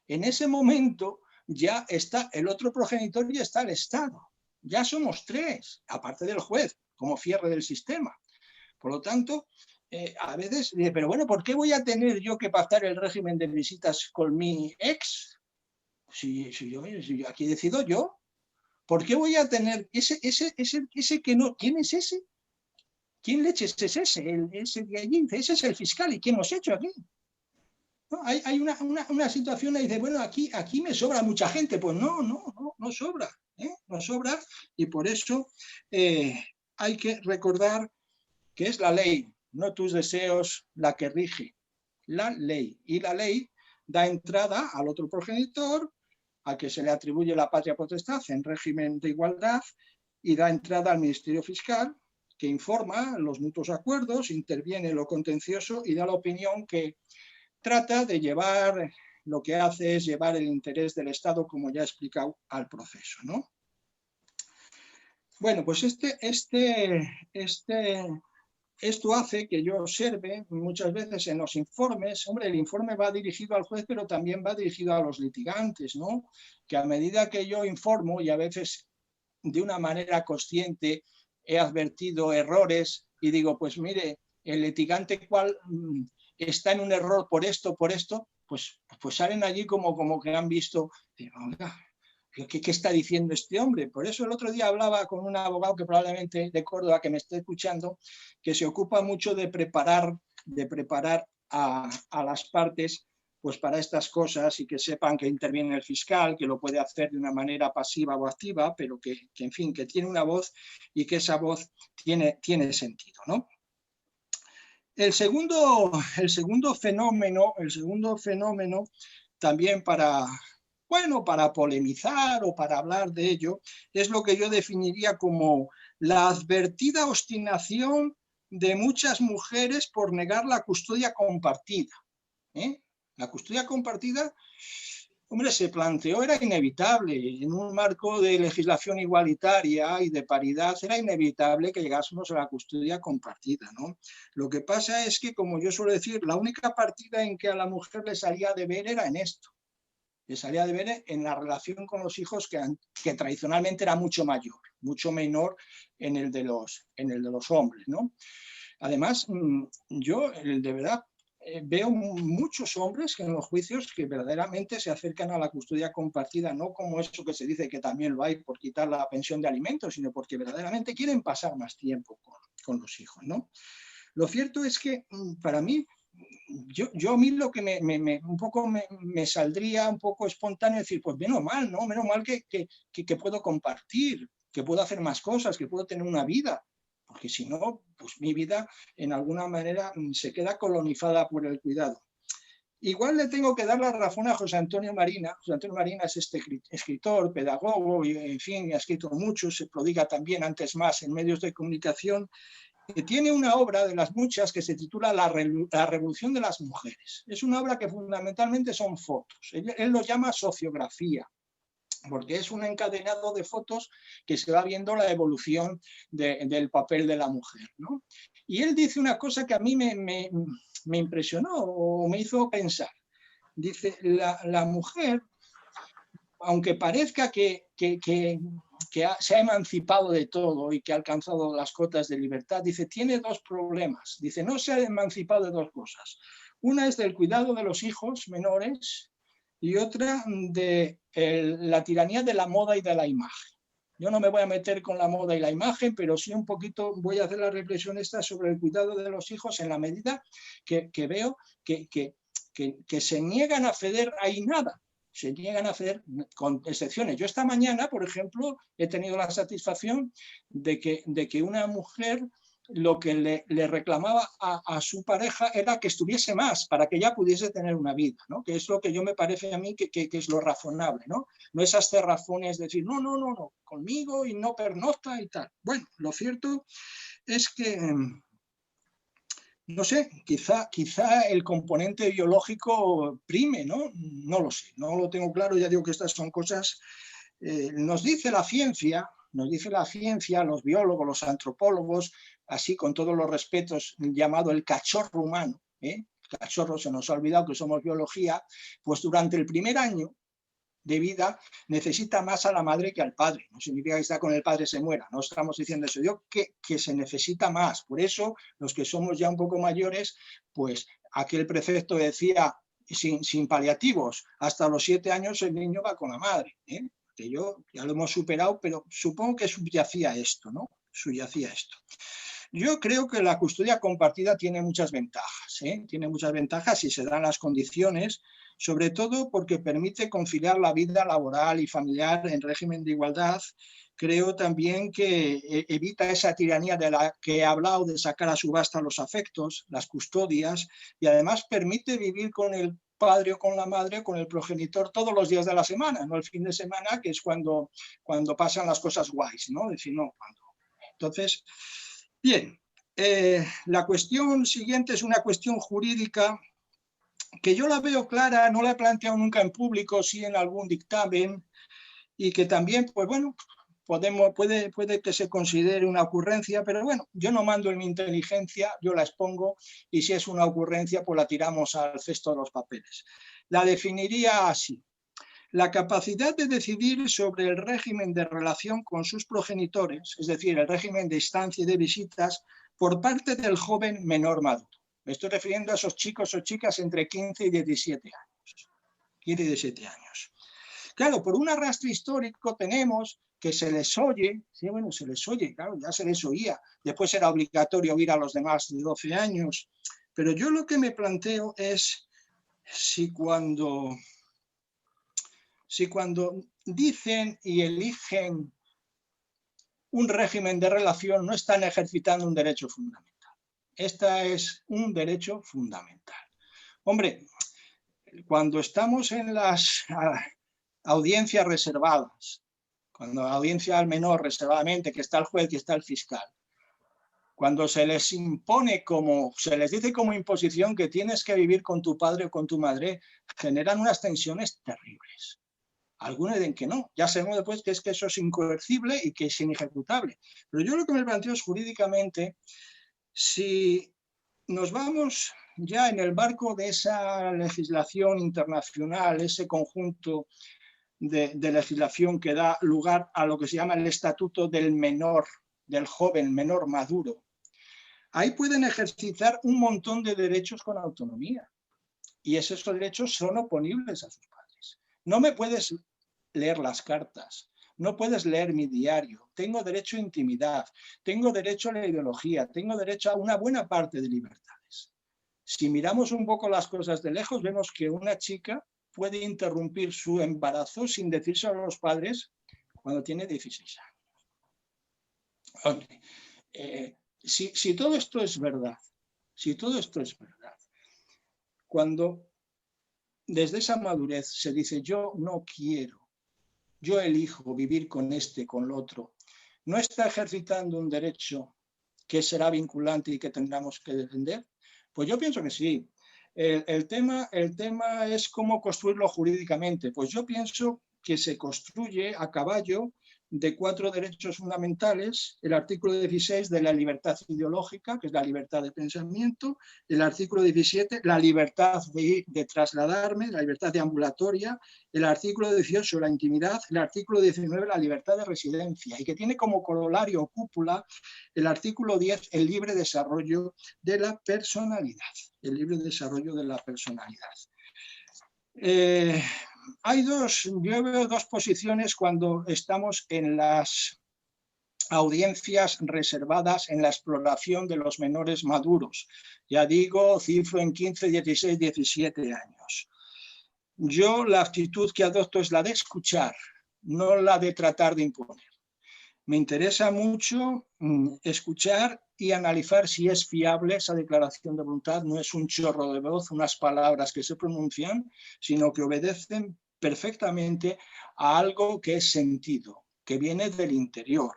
En ese momento ya está el otro progenitor y está el Estado. Ya somos tres, aparte del juez, como cierre del sistema. Por lo tanto, a veces, pero bueno, ¿por qué voy a tener yo que pactar el régimen de visitas con mi ex? Si aquí decido yo. ¿Por qué voy a tener ese que no? ¿Quién es ese? ¿Quién leches es ese? Ese de allí, ese es el fiscal. ¿Y quién nos ha hecho aquí? ¿No? Hay una situación ahí de, bueno, aquí me sobra mucha gente. Pues no sobra. No sobra, y por eso hay que recordar que es la ley, no tus deseos, la que rige. La ley. Y la ley da entrada al otro progenitor, a que se le atribuye la patria potestad en régimen de igualdad, y da entrada al Ministerio Fiscal, que informa los mutuos acuerdos, interviene en lo contencioso y da la opinión que trata de llevar, lo que hace es llevar el interés del Estado, como ya he explicado, al proceso, ¿no? Bueno, pues esto hace que yo observe muchas veces en los informes, hombre, el informe va dirigido al juez, pero también va dirigido a los litigantes, ¿no? Que a medida que yo informo, y a veces de una manera consciente he advertido errores y digo, pues mire, el litigante cual está en un error por esto, pues salen allí como que han visto, ¿qué está diciendo este hombre? Por eso el otro día hablaba con un abogado que probablemente de Córdoba, que me esté escuchando, que se ocupa mucho de preparar a las partes pues para estas cosas, y que sepan que interviene el fiscal, que lo puede hacer de una manera pasiva o activa, pero que en fin, que tiene una voz y que esa voz tiene sentido, ¿no? El segundo fenómeno también para polemizar o para hablar de ello, es lo que yo definiría como la advertida obstinación de muchas mujeres por negar la custodia compartida. La custodia compartida, hombre, se planteó, era inevitable, en un marco de legislación igualitaria y de paridad, era inevitable que llegásemos a la custodia compartida, ¿no? Lo que pasa es que, como yo suelo decir, la única partida en que a la mujer le salía de ver era en esto. Le salía de ver en la relación con los hijos, que tradicionalmente era mucho mayor, mucho menor en el de los hombres, ¿no? Además, yo de verdad veo muchos hombres que en los juicios que verdaderamente se acercan a la custodia compartida, no como eso que se dice que también lo hay por quitar la pensión de alimentos, sino porque verdaderamente quieren pasar más tiempo con los hijos, ¿no? Lo cierto es que para mí, yo a mí lo que me saldría un poco espontáneo decir, pues menos mal, ¿no? Menos mal que puedo compartir, que puedo hacer más cosas, que puedo tener una vida, porque si no, pues mi vida en alguna manera se queda colonizada por el cuidado. Igual le tengo que dar la razón a José Antonio Marina. José Antonio Marina es escritor, pedagogo, y en fin, ha escrito mucho, se prodiga también antes más en medios de comunicación, que tiene una obra de las muchas que se titula La Revolución de las Mujeres. Es una obra que fundamentalmente son fotos. Él lo llama sociografía, porque es un encadenado de fotos que se va viendo la evolución del papel de la mujer, ¿no? Y él dice una cosa que a mí me impresionó o me hizo pensar. Dice, la mujer, aunque parezca que se ha emancipado de todo y que ha alcanzado las cotas de libertad, dice, tiene dos problemas. Dice, no se ha emancipado de dos cosas. Una es del cuidado de los hijos menores y otra de la tiranía de la moda y de la imagen. Yo no me voy a meter con la moda y la imagen, pero sí un poquito voy a hacer la reflexión esta sobre el cuidado de los hijos, en la medida que veo que se niegan a ceder ahí nada. Se niegan a hacer, con excepciones. Yo esta mañana, por ejemplo, he tenido la satisfacción de que una mujer lo que le reclamaba a su pareja era que estuviese más para que ella pudiese tener una vida, ¿no? Que es lo que yo me parece a mí que es lo razonable, ¿no? No esas cerrazones de decir, no, conmigo y no pernocta y tal. Bueno, lo cierto es que no sé, quizá el componente biológico prime, ¿no? No lo sé, no lo tengo claro, ya digo que estas son cosas, nos dice la ciencia, los biólogos, los antropólogos, así con todos los respetos, llamado el cachorro humano, cachorros se nos ha olvidado que somos biología, pues durante el primer año de vida necesita más a la madre que al padre. No significa que está con el padre se muera, no estamos diciendo eso, yo que se necesita más. Por eso los que somos ya un poco mayores, pues aquel precepto decía sin paliativos, hasta los 7 años el niño va con la madre, que yo ya lo hemos superado, pero supongo que subyacía esto, ¿no? Subyacía esto. Yo creo que la custodia compartida tiene muchas ventajas, tiene muchas ventajas si se dan las condiciones, sobre todo porque permite conciliar la vida laboral y familiar en régimen de igualdad. Creo también que evita esa tiranía de la que he hablado, de sacar a subasta los afectos, las custodias, y además permite vivir con el padre o con la madre, con el progenitor todos los días de la semana, no el fin de semana, que es cuando pasan las cosas guays, ¿no? Es decir, no, cuando. Entonces, bien, la cuestión siguiente es una cuestión jurídica que yo la veo clara, no la he planteado nunca en público, sí en algún dictamen, y que también, pues bueno, puede que se considere una ocurrencia, pero bueno, yo no mando en mi inteligencia, yo la expongo, y si es una ocurrencia, pues la tiramos al cesto de los papeles. La definiría así: la capacidad de decidir sobre el régimen de relación con sus progenitores, es decir, el régimen de estancia y de visitas, por parte del joven menor maduro. Me estoy refiriendo a esos chicos o chicas entre 15 y 17 años. 15 y 17 años. Claro, por un arrastre histórico tenemos que se les oye, sí, bueno, se les oye, claro, ya se les oía. Después era obligatorio oír a los demás de 12 años. Pero yo lo que me planteo es si cuando dicen y eligen un régimen de relación no están ejercitando un derecho fundamental. Este es un derecho fundamental. Hombre, cuando estamos en las audiencias reservadas, cuando la audiencia al menor reservadamente, que está el juez y está el fiscal, cuando se les impone se les dice como imposición que tienes que vivir con tu padre o con tu madre, generan unas tensiones terribles. Algunos dicen que no, ya sabemos después que eso es incoercible y que es inejecutable. Pero yo lo que me planteo es jurídicamente, si nos vamos ya en el marco de esa legislación internacional, ese conjunto de legislación que da lugar a lo que se llama el estatuto del menor, del joven menor maduro, ahí pueden ejercitar un montón de derechos con autonomía. Y esos derechos son oponibles a sus padres. No me puedes leer las cartas, no puedes leer mi diario, tengo derecho a intimidad, tengo derecho a la ideología, tengo derecho a una buena parte de libertades. Si miramos un poco las cosas de lejos, vemos que una chica puede interrumpir su embarazo sin decírselo a los padres cuando tiene 16 años. Si todo esto es verdad, cuando desde esa madurez se dice yo no quiero, yo elijo vivir con este, con lo otro, no está ejercitando un derecho que será vinculante y que tendremos que defender. Pues yo pienso que sí. El tema es cómo construirlo jurídicamente. Pues yo pienso que se construye a caballo de 4 derechos fundamentales: el artículo 16 de la libertad ideológica, que es la libertad de pensamiento; el artículo 17, la libertad de trasladarme, la libertad de ambulatoria; el artículo 18, la intimidad; el artículo 19, la libertad de residencia, y que tiene como corolario o cúpula el artículo 10, el libre desarrollo de la personalidad. El libre desarrollo de la personalidad. Yo veo 2 posiciones cuando estamos en las audiencias reservadas en la exploración de los menores maduros. Ya digo, cifro en 15, 16, 17 años. Yo la actitud que adopto es la de escuchar, no la de tratar de imponer. Me interesa mucho escuchar y analizar si es fiable esa declaración de voluntad. No es un chorro de voz, unas palabras que se pronuncian, sino que obedecen perfectamente a algo que es sentido, que viene del interior.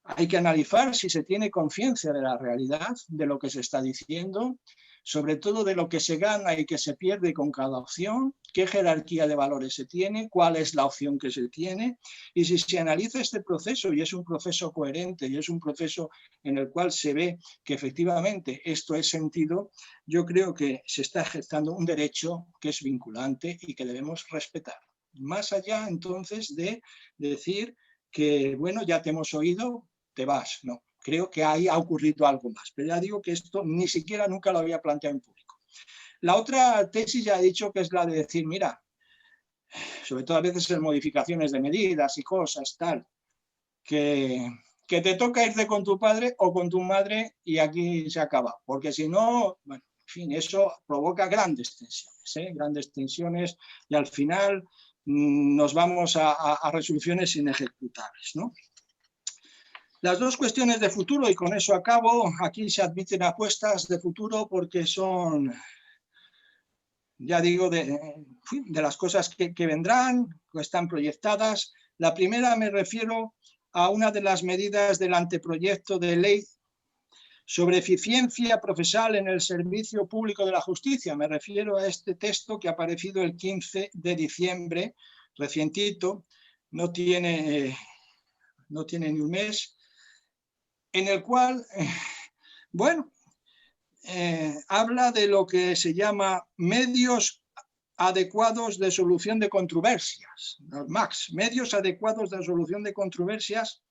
Hay que analizar si se tiene conciencia de la realidad, de lo que se está diciendo, sobre todo de lo que se gana y que se pierde con cada opción, qué jerarquía de valores se tiene, cuál es la opción que se tiene, y si se analiza este proceso y es un proceso coherente y es un proceso en el cual se ve que efectivamente esto es sentido, yo creo que se está gestando un derecho que es vinculante y que debemos respetar. Más allá entonces de decir que, bueno, ya te hemos oído, te vas, no. Creo que ahí ha ocurrido algo más, pero ya digo que esto ni siquiera nunca lo había planteado en público. La otra tesis ya he dicho que es la de decir, mira, sobre todo a veces en modificaciones de medidas y cosas, tal, que te toca irte con tu padre o con tu madre y aquí se acaba, porque si no, bueno, en fin, eso provoca grandes tensiones y al final nos vamos a resoluciones inejecutables, ¿no? Las dos cuestiones de futuro, y con eso acabo, aquí se admiten apuestas de futuro porque son, ya digo, de las cosas que vendrán, que están proyectadas. La primera me refiero a una de las medidas del anteproyecto de ley sobre eficiencia procesal en el servicio público de la justicia. Me refiero a este texto que ha aparecido el 15 de diciembre, recientito, no tiene ni un mes, en el cual, bueno, habla de lo que se llama medios adecuados de solución de controversias, los MACs, medios adecuados de solución de controversias,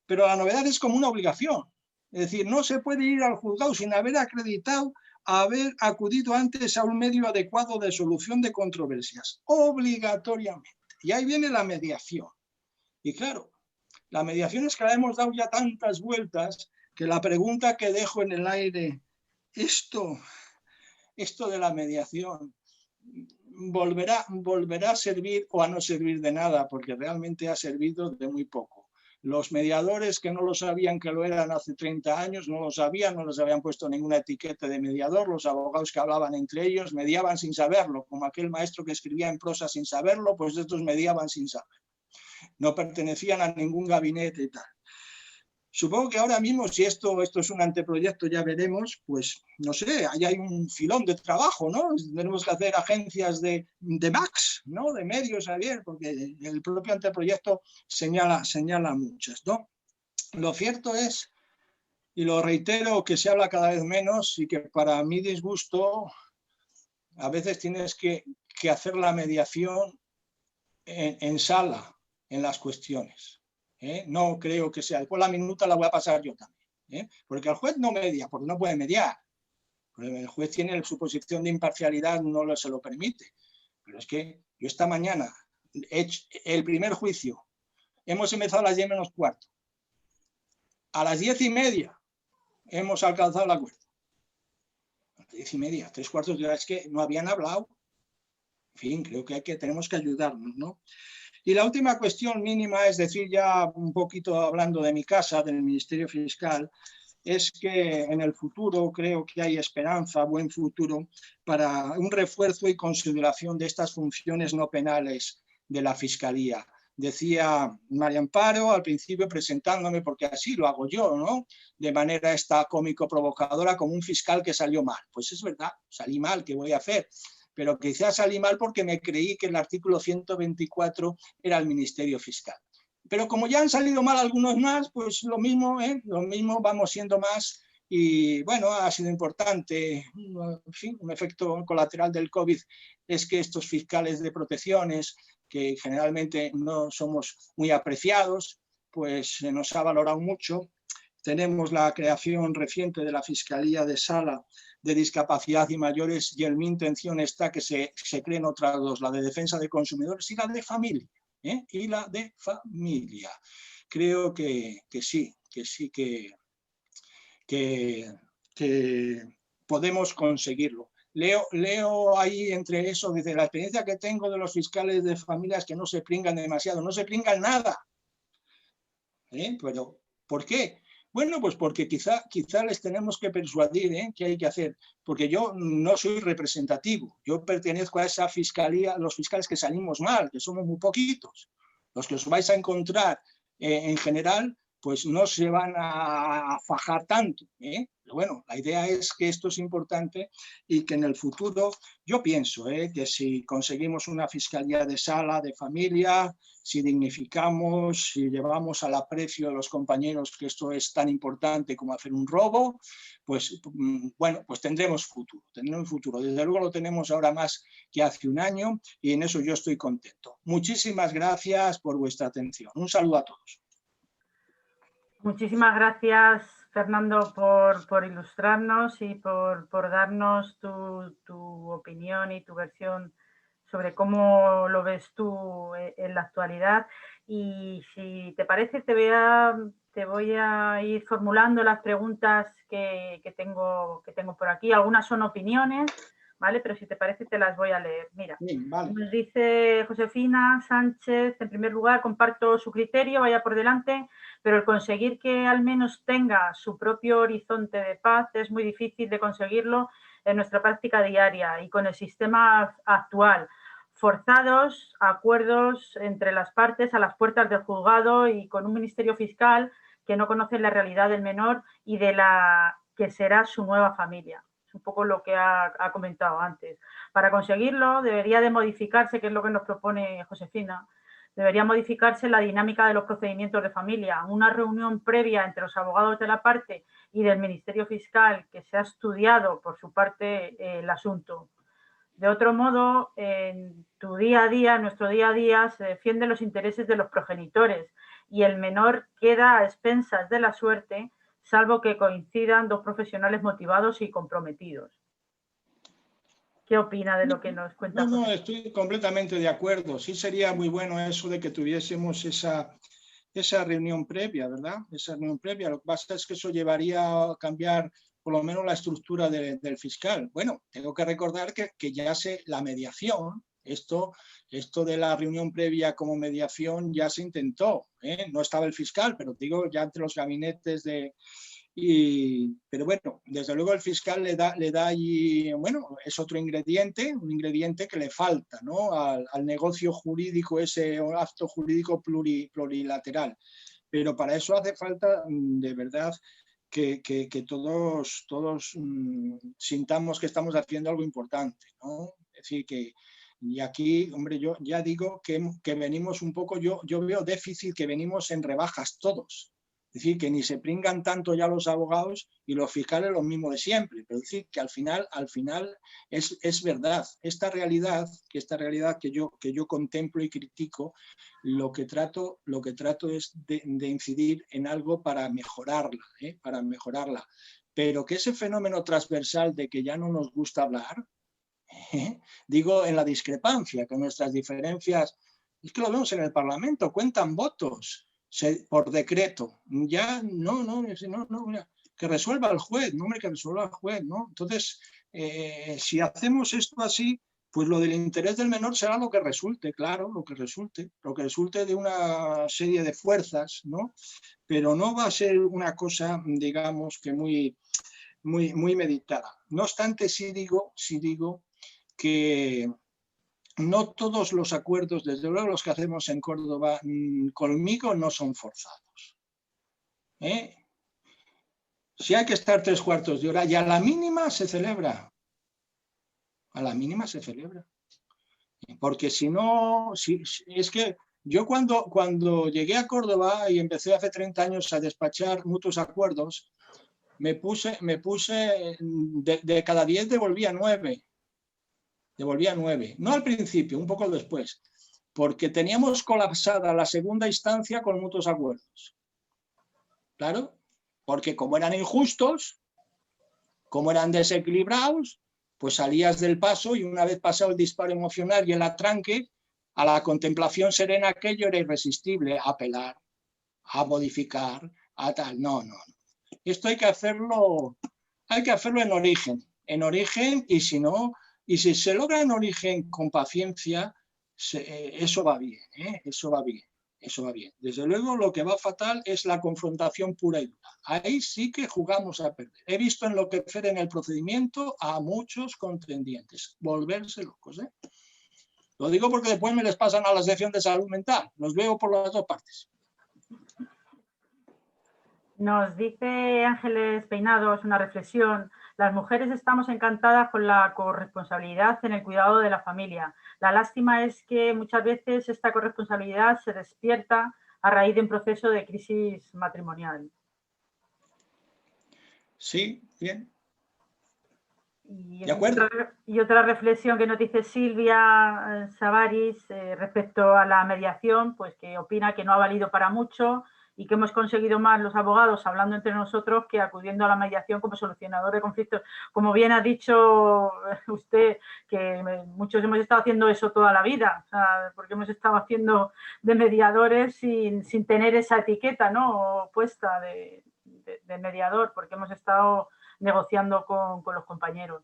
pero la novedad es como una obligación. Es decir, no se puede ir al juzgado sin haber acreditado haber acudido antes a un medio adecuado de solución de controversias, obligatoriamente. Y ahí viene la mediación. Y claro, la mediación es que la hemos dado ya tantas vueltas que la pregunta que dejo en el aire, esto de la mediación, ¿volverá a servir o a no servir de nada? Porque realmente ha servido de muy poco. Los mediadores que no lo sabían que lo eran hace 30 años, no lo sabían, no les habían puesto ninguna etiqueta de mediador, los abogados que hablaban entre ellos mediaban sin saberlo, como aquel maestro que escribía en prosa sin saberlo, pues estos mediaban sin saberlo. No pertenecían a ningún gabinete y tal. Supongo que ahora mismo, si esto es un anteproyecto, ya veremos, pues no sé, ahí hay un filón de trabajo, ¿no? Tenemos que hacer agencias de MACs, ¿no? De medios, Javier, porque el propio anteproyecto señala muchas, ¿no? Lo cierto es, y lo reitero, que se habla cada vez menos y que para mi disgusto a veces tienes que hacer la mediación en sala, en las cuestiones. No creo que sea. Después la minuta la voy a pasar yo también. Porque el juez no media, porque no puede mediar. Porque el juez tiene su posición de imparcialidad, no se lo permite. Pero es que yo esta mañana, el primer juicio, hemos empezado a las 10 menos cuarto. A las 10:30 hemos alcanzado el acuerdo. A las 10:30, 3/4 de hora, es que no habían hablado. En fin, creo que tenemos que ayudarnos, ¿no? Y la última cuestión mínima, es decir, ya un poquito hablando de mi casa, del Ministerio Fiscal, es que en el futuro creo que hay esperanza, buen futuro, para un refuerzo y consideración de estas funciones no penales de la Fiscalía. Decía María Amparo al principio presentándome, porque así lo hago yo, ¿no? De manera cómico provocadora, como un fiscal que salió mal. Pues es verdad, salí mal, ¿qué voy a hacer? Pero quizás salí mal porque me creí que el artículo 124 era el Ministerio Fiscal. Pero como ya han salido mal algunos más, pues lo mismo vamos siendo más. Y bueno, ha sido importante, en fin, un efecto colateral del COVID es que estos fiscales de protecciones, que generalmente no somos muy apreciados, pues se nos ha valorado mucho. Tenemos la creación reciente de la Fiscalía de Sala de Discapacidad y Mayores, y en mi intención está que se creen otras dos, la de Defensa de Consumidores y la de Familia. Creo que sí, que podemos conseguirlo. Leo ahí entre eso, dice, la experiencia que tengo de los fiscales de familias que no se pringan demasiado, no se pringan nada. Pero, ¿por qué? Bueno, pues porque quizá les tenemos que persuadir qué hay que hacer, porque yo no soy representativo, yo pertenezco a esa fiscalía, los fiscales que salimos mal, que somos muy poquitos. Los que os vais a encontrar en general pues no se van a fajar tanto, ¿eh? Pero bueno, la idea es que esto es importante y que en el futuro, yo pienso que si conseguimos una fiscalía de sala, de familia, si dignificamos, si llevamos al aprecio de los compañeros que esto es tan importante como hacer un robo, pues bueno, pues tendremos futuro. Desde luego lo tenemos ahora más que hace un año y en eso yo estoy contento. Muchísimas gracias por vuestra atención. Un saludo a todos. Muchísimas gracias, Fernando, por ilustrarnos y por darnos tu opinión y tu versión sobre cómo lo ves tú en la actualidad. Y si te parece, te voy a ir formulando las preguntas que tengo por aquí. Algunas son opiniones, ¿vale? Pero si te parece, te las voy a leer. Mira, Bien, vale. Nos dice Josefina Sánchez, en primer lugar, comparto su criterio, vaya por delante, pero el conseguir que al menos tenga su propio horizonte de paz es muy difícil de conseguirlo en nuestra práctica diaria y con el sistema actual. Forzados acuerdos entre las partes a las puertas del juzgado y con un ministerio fiscal que no conoce la realidad del menor y de la que será su nueva familia. Es un poco lo que ha comentado antes. Para conseguirlo debería de modificarse, que es lo que nos propone Josefina, debería modificarse la dinámica de los procedimientos de familia. Una reunión previa entre los abogados de la parte y del Ministerio Fiscal que se ha estudiado por su parte el asunto. De otro modo, en tu día a día, en nuestro día a día, se defienden los intereses de los progenitores y el menor queda a expensas de la suerte, salvo que coincidan dos profesionales motivados y comprometidos. ¿Qué opina de lo que nos cuenta José? No, estoy completamente de acuerdo. Sí sería muy bueno eso de que tuviésemos esa reunión previa, ¿verdad? Esa reunión previa. Lo que pasa es que eso llevaría a cambiar por lo menos la estructura del fiscal. Bueno, tengo que recordar que ya la mediación, esto de la reunión previa como mediación ya se intentó, ¿eh? No estaba el fiscal, pero digo ya entre los gabinetes pero bueno, desde luego el fiscal le da allí, bueno, es otro ingrediente, un ingrediente que le falta, ¿no? al negocio jurídico, ese acto jurídico plurilateral. Pero para eso hace falta, de verdad, que todos sintamos que estamos haciendo algo importante, ¿no? Es decir, y aquí, hombre, yo ya digo que venimos un poco, yo veo déficit, que venimos en rebajas todos. Es decir, que ni se pringan tanto ya los abogados y los fiscales lo mismo de siempre. Pero es decir, que al final es verdad. Esta realidad que yo contemplo y critico, lo que trato es de incidir en algo para mejorarla, para mejorarla. Pero que ese fenómeno transversal de que ya no nos gusta hablar, digo en la discrepancia, que nuestras diferencias, es que lo vemos en el Parlamento, cuentan votos por decreto, ya no, que resuelva el juez, no, hombre, que resuelva el juez, ¿no? Entonces, si hacemos esto así, pues lo del interés del menor será lo que resulte, claro, lo que resulte de una serie de fuerzas, ¿no? Pero no va a ser una cosa, digamos, que muy meditada. No obstante, sí digo que no todos los acuerdos, desde luego los que hacemos en Córdoba, conmigo no son forzados. Si hay que estar 3/4 de hora y a la mínima se celebra. A la mínima se celebra. Porque si no, es que yo cuando llegué a Córdoba y empecé hace 30 años a despachar mutuos acuerdos, me puse de cada 10 devolvía 9. Devolvía 9. No al principio, un poco después, porque teníamos colapsada la segunda instancia con mutuos acuerdos. Claro, porque como eran injustos, como eran desequilibrados, pues salías del paso y una vez pasado el disparo emocional y el atranque, a la contemplación serena aquello era irresistible, a apelar, a modificar, a tal. No. Esto hay que hacerlo en origen y si no, y si se logra en origen con paciencia, eso va bien, eso va bien. Desde luego lo que va fatal es la confrontación pura y dura. Ahí sí que jugamos a perder. He visto enloquecer en el procedimiento a muchos contendientes, volverse locos. Lo digo porque después me les pasan a la sección de salud mental. Los veo por las dos partes. Nos dice Ángeles Peinados una reflexión. Las mujeres estamos encantadas con la corresponsabilidad en el cuidado de la familia. La lástima es que muchas veces esta corresponsabilidad se despierta a raíz de un proceso de crisis matrimonial. Sí, bien. Y, De acuerdo. y otra reflexión que nos dice Silvia Savaris respecto a la mediación, pues que opina que no ha valido para mucho y que hemos conseguido más los abogados hablando entre nosotros que acudiendo a la mediación como solucionador de conflictos. Como bien ha dicho usted, que muchos hemos estado haciendo eso toda la vida, o sea, porque hemos estado haciendo de mediadores sin tener esa etiqueta, ¿no?, puesta de mediador, porque hemos estado negociando con los compañeros.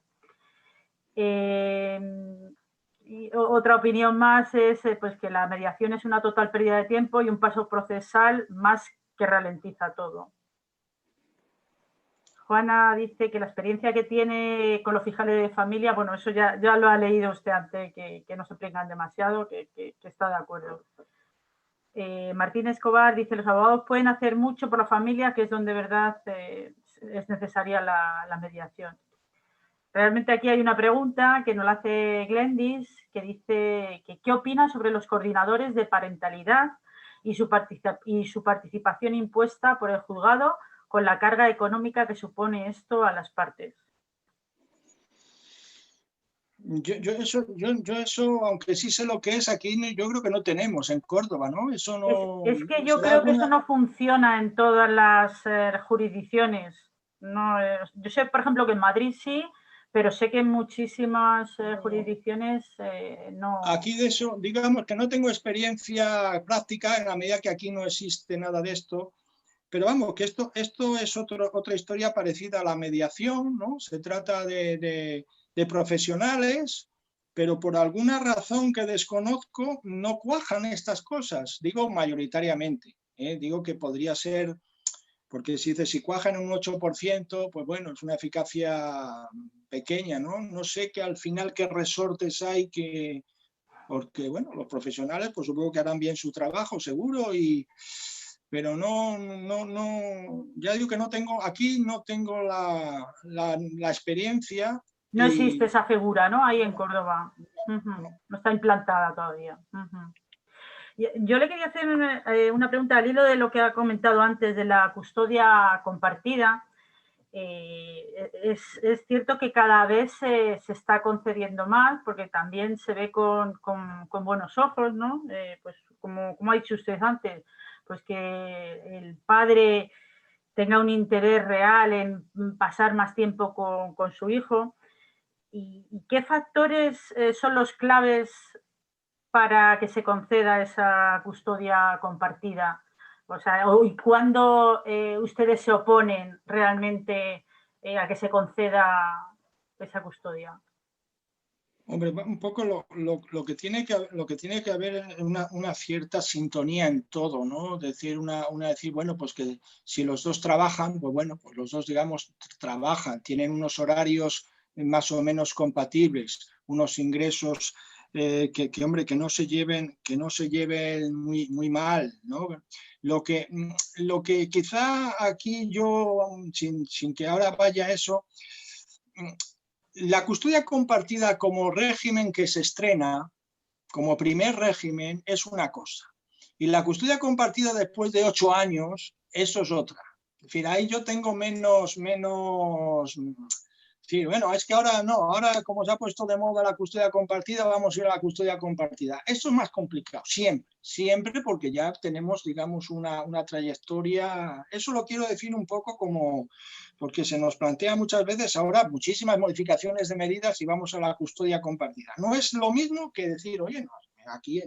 Y otra opinión más es pues que la mediación es una total pérdida de tiempo y un paso procesal más que ralentiza todo. Juana dice que la experiencia que tiene con los fiscales de familia, bueno, eso ya lo ha leído usted antes, que no se prengan demasiado, que está de acuerdo. Martín Escobar dice, los abogados pueden hacer mucho por la familia, que es donde de verdad es necesaria la mediación. Realmente aquí hay una pregunta que nos la hace Glendis, que dice que ¿qué opina sobre los coordinadores de parentalidad y su participación impuesta por el juzgado con la carga económica que supone esto a las partes? Yo eso, aunque sí sé lo que es, aquí yo creo que no tenemos en Córdoba, ¿no? Eso no... Es que yo creo que eso no funciona en todas las jurisdicciones. No, yo sé, por ejemplo, que en Madrid sí, pero sé que en muchísimas jurisdicciones no. Aquí de eso, digamos que no tengo experiencia práctica en la medida que aquí no existe nada de esto, pero vamos, que esto es otra historia parecida a la mediación, ¿no? Se trata de profesionales, pero por alguna razón que desconozco no cuajan estas cosas, digo mayoritariamente, digo que podría ser, porque si cuajan un 8%, pues bueno, es una eficacia pequeña, ¿no? No sé que al final qué resortes hay que... Porque, bueno, los profesionales, pues supongo que harán bien su trabajo, seguro, pero ya digo que no tengo, aquí no tengo la experiencia. No existe esa figura, ¿no? Ahí en Córdoba. No. No está implantada todavía. Yo le quería hacer una pregunta al hilo de lo que ha comentado antes de la custodia compartida. Es cierto que cada vez se está concediendo más, porque también se ve con buenos ojos, ¿no? Pues como ha dicho usted antes, pues que el padre tenga un interés real en pasar más tiempo con su hijo. ¿Y qué factores son los claves para que se conceda esa custodia compartida? O sea, ¿y cuándo ustedes se oponen realmente a que se conceda esa custodia? Hombre, un poco lo que tiene que haber es una cierta sintonía en todo, ¿no? Decir, decir, bueno, pues que si los dos trabajan, pues bueno, pues los dos, digamos, trabajan, tienen unos horarios más o menos compatibles, unos ingresos hombre, que no se lleven muy mal, ¿no? Lo que quizá aquí yo, sin que ahora vaya eso, la custodia compartida como régimen que se estrena, como primer régimen, es una cosa. Y la custodia compartida después de 8 años, eso es otra. En fin, ahí yo tengo menos... Sí, bueno, es que ahora no, ahora como se ha puesto de moda la custodia compartida, vamos a ir a la custodia compartida. Eso es más complicado, siempre porque ya tenemos, digamos, una trayectoria. Eso lo quiero decir un poco como, porque se nos plantea muchas veces ahora muchísimas modificaciones de medidas y vamos a la custodia compartida. No es lo mismo que decir, oye, no, aquí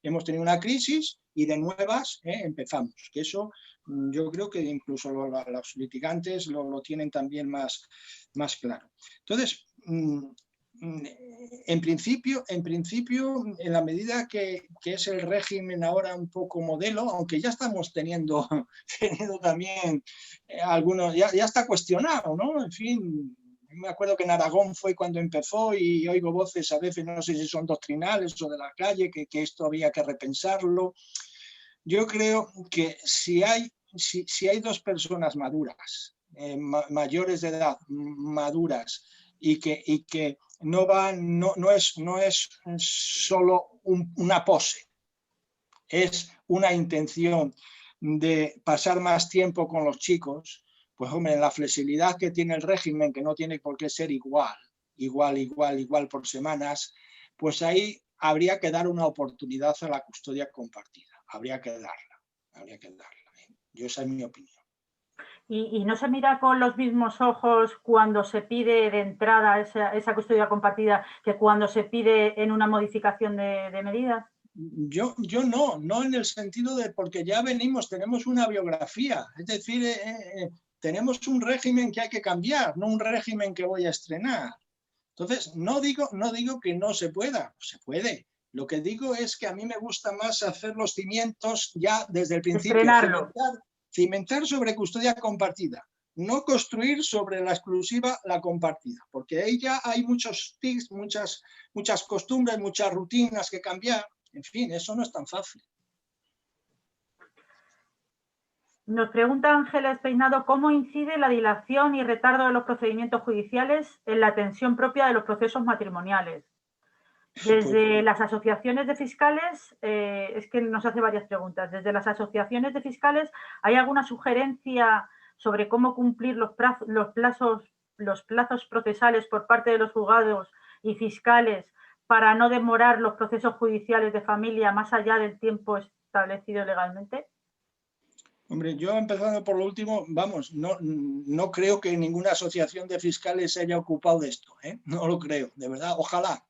hemos tenido una crisis y de nuevas empezamos. Que eso yo creo que incluso los litigantes lo tienen también más claro. Entonces, en principio, en la medida que es el régimen ahora un poco modelo, aunque ya estamos teniendo también algunos, ya está cuestionado, ¿no? En fin, me acuerdo que en Aragón fue cuando empezó y oigo voces a veces, no sé si son doctrinales o de la calle, que esto había que repensarlo. Yo creo que si hay si hay dos personas maduras, mayores de edad, maduras, y que no es solo una pose, es una intención de pasar más tiempo con los chicos, pues hombre, la flexibilidad que tiene el régimen, que no tiene por qué ser igual por semanas, pues ahí habría que dar una oportunidad a la custodia compartida, habría que darla. Yo, esa es mi opinión. ¿Y no se mira con los mismos ojos cuando se pide de entrada esa custodia compartida que cuando se pide en una modificación de medidas? Yo no en el sentido de, porque ya tenemos una biografía, es decir, tenemos un régimen que hay que cambiar, no un régimen que voy a estrenar. Entonces, no digo que no se pueda, se puede. Lo que digo es que a mí me gusta más hacer los cimientos ya desde el principio. Estrenarlo. Cimentar sobre custodia compartida, no construir sobre la exclusiva la compartida, porque ahí ya hay muchos tics, muchas costumbres, muchas rutinas que cambiar. En fin, eso no es tan fácil. Nos pregunta Ángela Espeinado cómo incide la dilación y retardo de los procedimientos judiciales en la tensión propia de los procesos matrimoniales. Desde las asociaciones de fiscales, es que nos hace varias preguntas. Desde las asociaciones de fiscales, ¿hay alguna sugerencia sobre cómo cumplir los plazos procesales por parte de los juzgados y fiscales para no demorar los procesos judiciales de familia más allá del tiempo establecido legalmente? Hombre, yo empezando por lo último, vamos, no creo que ninguna asociación de fiscales se haya ocupado de esto, ¿eh? No lo creo, de verdad, ojalá.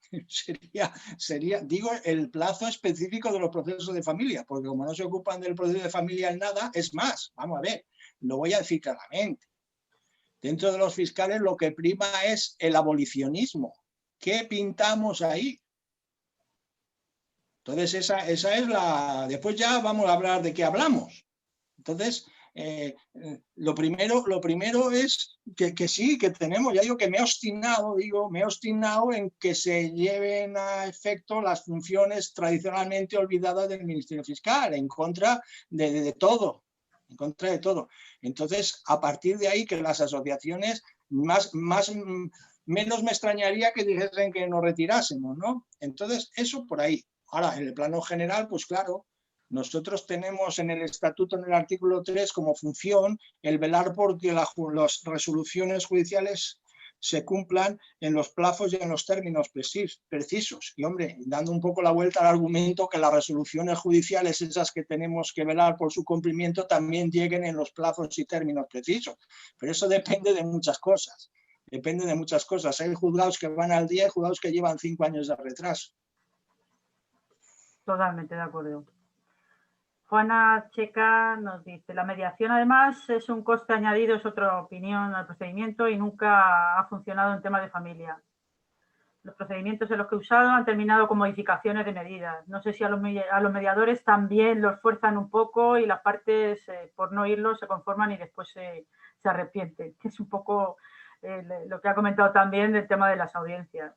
Sería, digo, el plazo específico de los procesos de familia, porque como no se ocupan del proceso de familia en nada, es más, vamos a ver, lo voy a decir claramente. Dentro de los fiscales lo que prima es el abolicionismo. ¿Qué pintamos ahí? Entonces esa es la... Después ya vamos a hablar de qué hablamos. Entonces, lo primero es que sí, que tenemos, ya digo que me he obstinado en que se lleven a efecto las funciones tradicionalmente olvidadas del Ministerio Fiscal, en contra de todo, en contra de todo. Entonces, a partir de ahí, que las asociaciones menos me extrañaría que dijesen que nos retirásemos, ¿no? Entonces, eso por ahí. Ahora, en el plano general, pues claro, nosotros tenemos en el estatuto, en el artículo 3, como función el velar porque las resoluciones judiciales se cumplan en los plazos y en los términos precisos. Y, hombre, dando un poco la vuelta al argumento, que las resoluciones judiciales, esas que tenemos que velar por su cumplimiento, también lleguen en los plazos y términos precisos. Pero eso depende de muchas cosas. Depende de muchas cosas. Hay juzgados que van al día y juzgados que llevan 5 años de retraso. Totalmente de acuerdo. Juana Checa nos dice, la mediación además es un coste añadido, es otra opinión al procedimiento y nunca ha funcionado en temas de familia. Los procedimientos en los que he usado han terminado con modificaciones de medidas. No sé si a los mediadores también los fuerzan un poco y las partes, por no irlo, se conforman y después se arrepienten, que es un poco lo que ha comentado también del tema de las audiencias.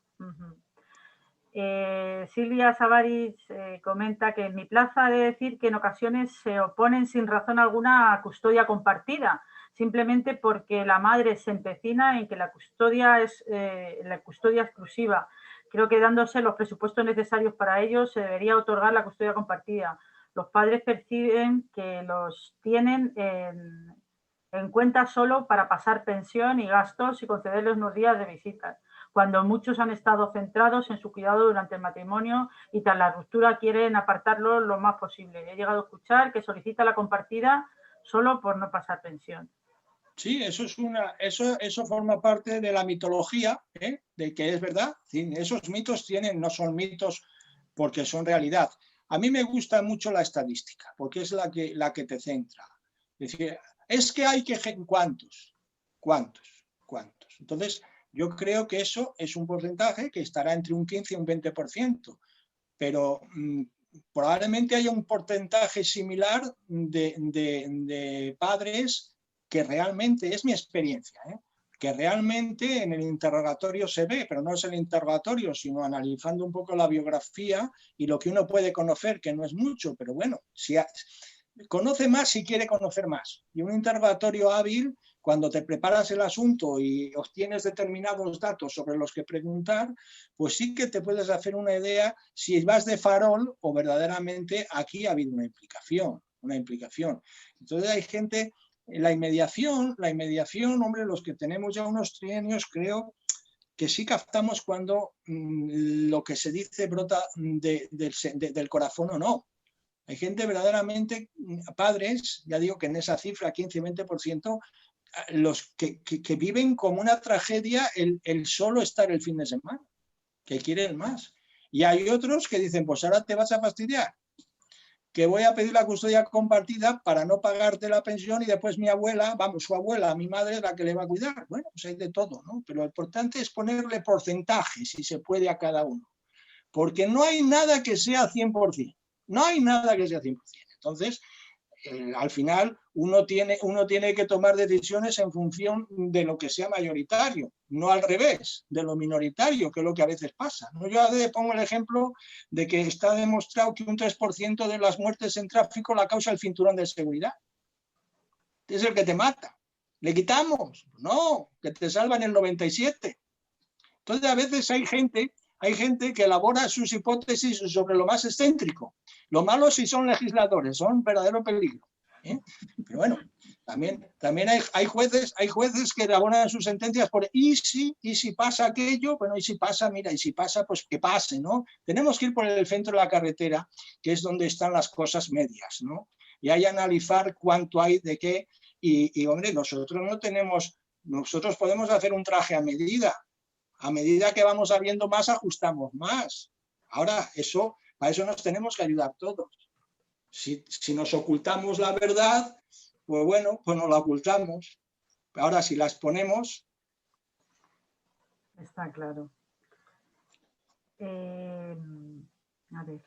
Silvia Savaris comenta que en mi plaza he de decir que en ocasiones se oponen sin razón alguna a custodia compartida, simplemente porque la madre se empecina en que la custodia es la custodia exclusiva. Creo que dándose los presupuestos necesarios para ello se debería otorgar la custodia compartida. Los padres perciben que los tienen en cuenta solo para pasar pensión y gastos y concederles unos días de visitas, cuando muchos han estado centrados en su cuidado durante el matrimonio y tras la ruptura quieren apartarlo lo más posible. He llegado a escuchar que solicita la compartida solo por no pasar pensión. Sí, eso forma parte de la mitología, de que es verdad. Sí, esos mitos no son mitos porque son realidad. A mí me gusta mucho la estadística, porque es la que te centra. Es decir, es que hay que... ¿Cuántos? Entonces, yo creo que eso es un porcentaje que estará entre un 15 y un 20%, pero probablemente haya un porcentaje similar de padres que realmente, es mi experiencia, que realmente en el interrogatorio se ve, pero no es el interrogatorio, sino analizando un poco la biografía y lo que uno puede conocer, que no es mucho, pero bueno, conoce más si quiere conocer más. Y un interrogatorio hábil, cuando te preparas el asunto y obtienes determinados datos sobre los que preguntar, pues sí que te puedes hacer una idea si vas de farol o verdaderamente aquí ha habido una implicación. Entonces hay gente, la inmediación, hombre, los que tenemos ya unos trienios, creo que sí captamos cuando lo que se dice brota del corazón o no. Hay gente verdaderamente, padres, ya digo que en esa cifra 15-20%, los que viven como una tragedia el solo estar el fin de semana, que quieren más. Y hay otros que dicen, pues ahora te vas a fastidiar, que voy a pedir la custodia compartida para no pagarte la pensión y después mi abuela, su abuela, mi madre es la que le va a cuidar. Bueno, pues hay de todo, ¿no? Pero lo importante es ponerle porcentajes, si se puede, a cada uno. Porque no hay nada que sea 100%. No hay nada que sea 100%. Entonces, al final, uno tiene que tomar decisiones en función de lo que sea mayoritario, no al revés, de lo minoritario, que es lo que a veces pasa, ¿no? Yo a veces pongo el ejemplo de que está demostrado que un 3% de las muertes en tráfico la causa el cinturón de seguridad. Es el que te mata. ¿Le quitamos? No, que te salvan el 97%. Entonces, a veces hay gente que elabora sus hipótesis sobre lo más excéntrico. Lo malo si son legisladores, son verdadero peligro. Pero bueno, también hay jueces que elaboran sus sentencias por y si pasa aquello, bueno, y si pasa, mira, y si pasa, pues que pase, ¿no? Tenemos que ir por el centro de la carretera, que es donde están las cosas medias, ¿no? Y hay que analizar cuánto hay de qué, y hombre, nosotros podemos hacer un traje a medida. A medida que vamos sabiendo más, ajustamos más. Ahora, para eso nos tenemos que ayudar todos. Si nos ocultamos la verdad, pues bueno, pues nos la ocultamos. Ahora, si la exponemos... Está claro. A ver.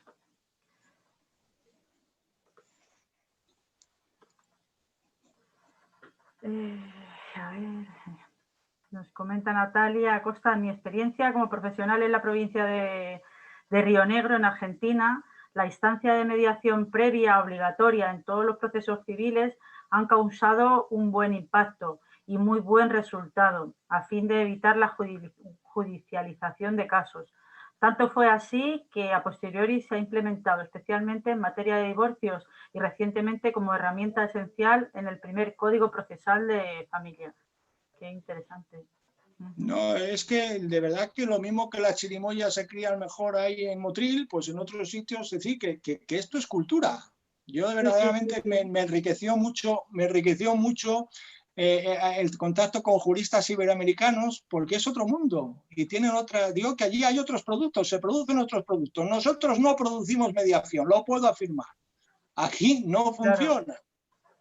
A ver... Nos comenta Natalia Acosta, en mi experiencia como profesional en la provincia de Río Negro, en Argentina, la instancia de mediación previa obligatoria en todos los procesos civiles han causado un buen impacto y muy buen resultado a fin de evitar la judicialización de casos. Tanto fue así que a posteriori se ha implementado especialmente en materia de divorcios y recientemente como herramienta esencial en el primer Código Procesal de Familia. Qué interesante. No, es que de verdad que lo mismo que la chirimoya se cría mejor ahí en Motril, pues en otros sitios, es decir, que esto es cultura. Yo verdaderamente me enriqueció mucho el contacto con juristas iberoamericanos, porque es otro mundo y tienen digo que allí hay otros productos, se producen otros productos. Nosotros no producimos mediación, lo puedo afirmar. Aquí no funciona. Claro.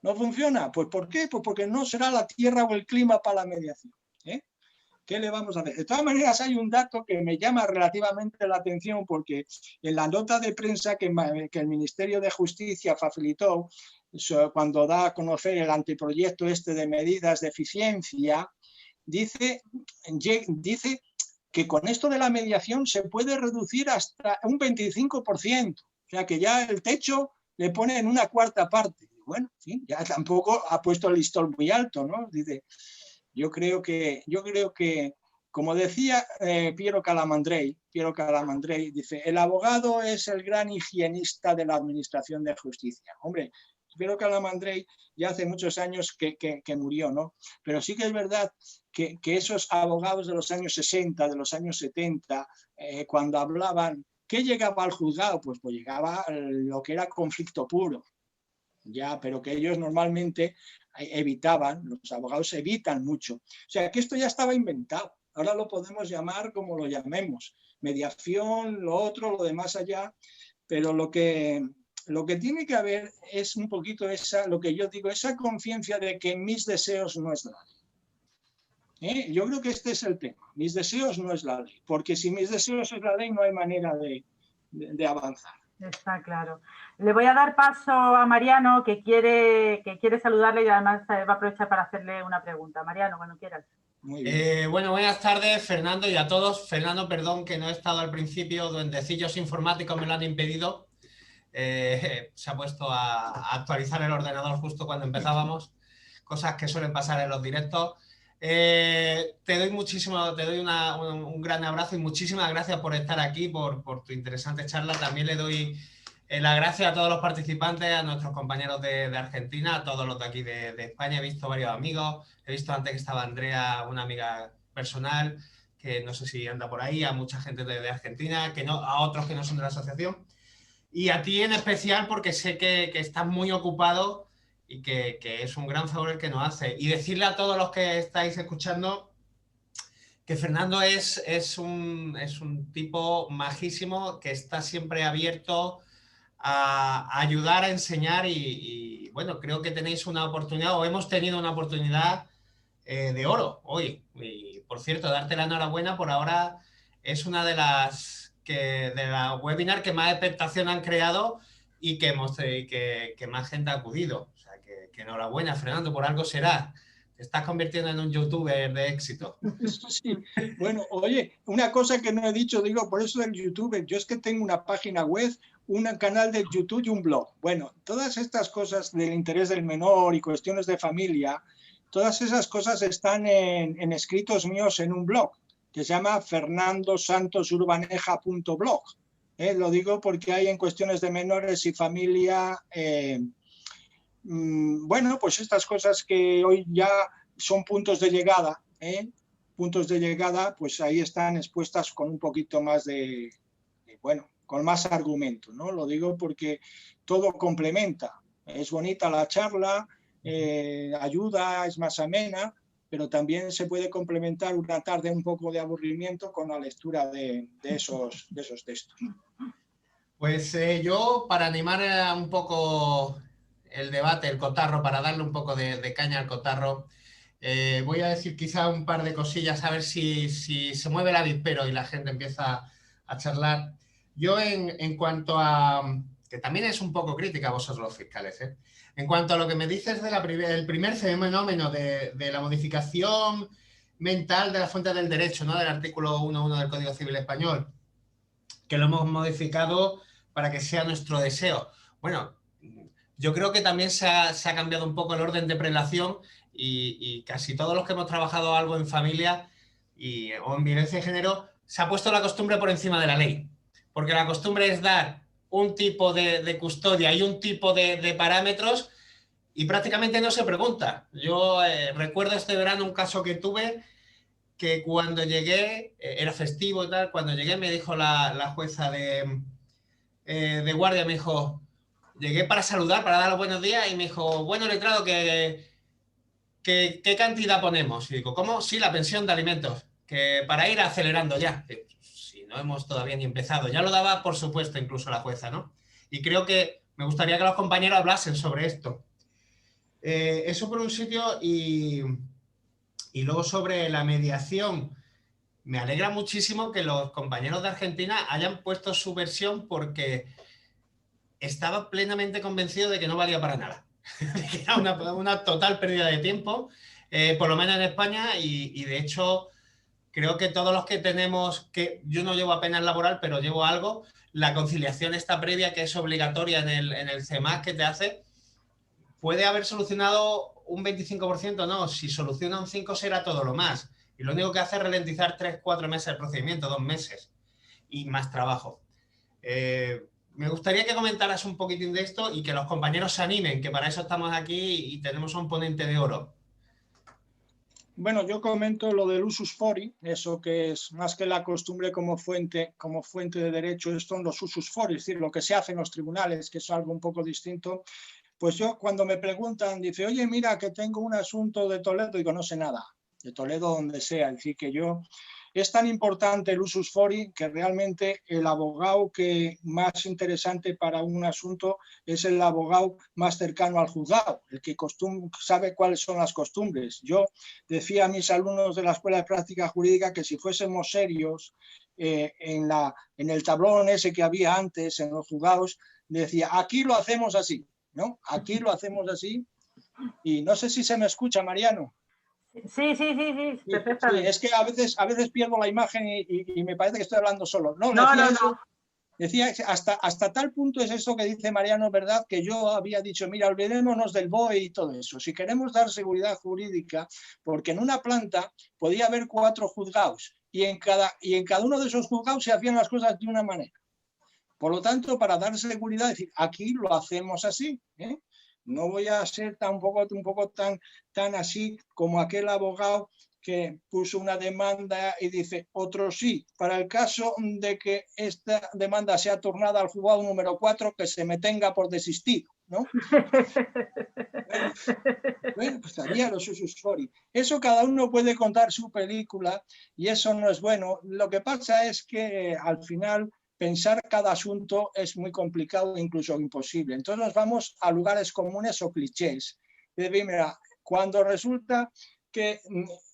¿No funciona? Pues ¿por qué? Pues porque no será la tierra o el clima para la mediación. ¿Qué le vamos a hacer? De todas maneras, hay un dato que me llama relativamente la atención porque en la nota de prensa que el Ministerio de Justicia facilitó cuando da a conocer el anteproyecto de medidas de eficiencia, dice que con esto de la mediación se puede reducir hasta un 25%. O sea, que ya el techo le pone en una cuarta parte. Bueno, sí, ya tampoco ha puesto el listón muy alto, ¿no? Dice... Yo creo que, como decía Piero Calamandrei, dice, el abogado es el gran higienista de la administración de justicia. Hombre, Piero Calamandrei ya hace muchos años que murió, ¿no? Pero sí que es verdad que esos abogados de los años 60, de los años 70, cuando hablaban, ¿qué llegaba al juzgado? Pues llegaba lo que era conflicto puro. Ya, pero que ellos normalmente los abogados evitan mucho. O sea, que esto ya estaba inventado. Ahora lo podemos llamar como lo llamemos. Mediación, lo otro, lo de más allá. Pero lo que tiene que haber es un poquito lo que yo digo, esa conciencia de que mis deseos no es la ley. Yo creo que este es el tema. Mis deseos no es la ley. Porque si mis deseos es la ley, no hay manera de avanzar. Está claro. Le voy a dar paso a Mariano, que quiere saludarle y además va a aprovechar para hacerle una pregunta. Mariano, cuando quieras. Bueno, buenas tardes, Fernando, y a todos. Fernando, perdón que no he estado al principio, duendecillos informáticos me lo han impedido. se ha puesto a actualizar el ordenador justo cuando empezábamos, cosas que suelen pasar en los directos. Te doy un gran abrazo y muchísimas gracias por estar aquí, por tu interesante charla. También le doy las gracias a todos los participantes, a nuestros compañeros de Argentina, a todos los de aquí de España. He visto varios amigos, he visto antes que estaba Andrea, una amiga personal, que no sé si anda por ahí, a mucha gente de Argentina, a otros que no son de la asociación. Y a ti en especial, porque sé que estás muy ocupado y que es un gran favor el que nos hace. Y decirle a todos los que estáis escuchando que Fernando es un tipo majísimo, que está siempre abierto a ayudar, a enseñar y bueno, creo que tenéis una oportunidad, o hemos tenido una oportunidad de oro hoy. Y por cierto, darte la enhorabuena, por ahora es una de las webinar que más expectación han creado y que más gente ha acudido. O sea, que enhorabuena, Fernando, por algo será. Te estás convirtiendo en un youtuber de éxito. Sí. Bueno, oye, una cosa que no he dicho, digo, por eso del youtuber, yo es que tengo una página web, un canal de YouTube y un blog. Bueno, todas estas cosas del interés del menor y cuestiones de familia, todas esas cosas están en escritos míos en un blog que se llama fernandosantosurbaneja.blog. Lo digo porque hay en cuestiones de menores y familia, bueno, pues estas cosas que hoy ya son puntos de llegada, pues ahí están expuestas con un poquito más bueno, con más argumento, ¿no? Lo digo porque todo complementa. Es bonita la charla, ayuda, es más amena, pero también se puede complementar una tarde un poco de aburrimiento con la lectura de esos textos. Pues yo, para animar un poco el debate, el cotarro, para darle un poco de caña al cotarro, voy a decir quizá un par de cosillas, a ver si se mueve el avispero y la gente empieza a charlar. Yo en cuanto a... que también es un poco crítica a vosotros los fiscales, en cuanto a lo que me dices del primer fenómeno de la modificación mental de la fuente del derecho, ¿no? Del artículo 1.1 del Código Civil Español, que lo hemos modificado para que sea nuestro deseo. Bueno, yo creo que también se ha cambiado un poco el orden de prelación y casi todos los que hemos trabajado algo en familia o en violencia de género, se ha puesto la costumbre por encima de la ley. Porque la costumbre es dar un tipo de custodia y un tipo de parámetros y prácticamente no se pregunta. Yo recuerdo este verano un caso que tuve que cuando llegué, era festivo y tal, cuando llegué me dijo la jueza de guardia, me dijo, llegué para saludar, para dar los buenos días y me dijo, bueno, letrado, ¿qué cantidad ponemos? Y digo, ¿cómo? Sí, la pensión de alimentos, que para ir acelerando ya. Si no hemos todavía ni empezado. Ya lo daba, por supuesto, incluso la jueza, ¿no? Y creo que me gustaría que los compañeros hablasen sobre esto. Eso por un sitio y luego sobre la mediación. Me alegra muchísimo que los compañeros de Argentina hayan puesto su versión porque estaba plenamente convencido de que no valía para nada. Que era una total pérdida de tiempo, por lo menos en España, y de hecho creo que todos los que tenemos, que yo no llevo apenas laboral, pero llevo algo, la conciliación esta previa que es obligatoria en el CEMAS que te hace, puede haber solucionado un 25%, no, si soluciona un 5% será todo lo más. Y lo único que hace es ralentizar 3-4 meses el procedimiento, 2 meses y más trabajo. Me gustaría que comentaras un poquitín de esto y que los compañeros se animen, que para eso estamos aquí y tenemos un ponente de oro. Bueno, yo comento lo del usus fori, eso que es más que la costumbre como fuente de derecho, esto son los usus fori, es decir, lo que se hace en los tribunales, que es algo un poco distinto. Pues yo cuando me preguntan, dice, oye, mira que tengo un asunto de Toledo, digo, no sé nada, de Toledo donde sea, es decir, que yo... Es tan importante el usus fori que realmente el abogado que más interesante para un asunto es el abogado más cercano al juzgado, el que sabe cuáles son las costumbres. Yo decía a mis alumnos de la Escuela de Práctica Jurídica que si fuésemos serios en el tablón ese que había antes en los juzgados, decía, aquí lo hacemos así, ¿no? Aquí lo hacemos así. Y no sé si se me escucha, Mariano. Sí, perfectamente. Sí, es que a veces pierdo la imagen y me parece que estoy hablando solo. No. Decía, hasta tal punto es esto que dice Mariano, ¿verdad? Que yo había dicho, mira, olvidémonos del BOE y todo eso. Si queremos dar seguridad jurídica, porque en una planta podía haber 4 juzgados y en cada uno de esos juzgados se hacían las cosas de una manera. Por lo tanto, para dar seguridad, decir, aquí lo hacemos así, ¿eh? No voy a ser un poco tan así como aquel abogado que puso una demanda y dice, otro sí, para el caso de que esta demanda sea turnada al juzgado número 4, que se me tenga por desistido, ¿no? Bueno, pues había los usuarios. Eso cada uno puede contar su película y eso no es bueno. Lo que pasa es que al final pensar cada asunto es muy complicado, incluso imposible. Entonces nos vamos a lugares comunes o clichés. Mira, cuando resulta que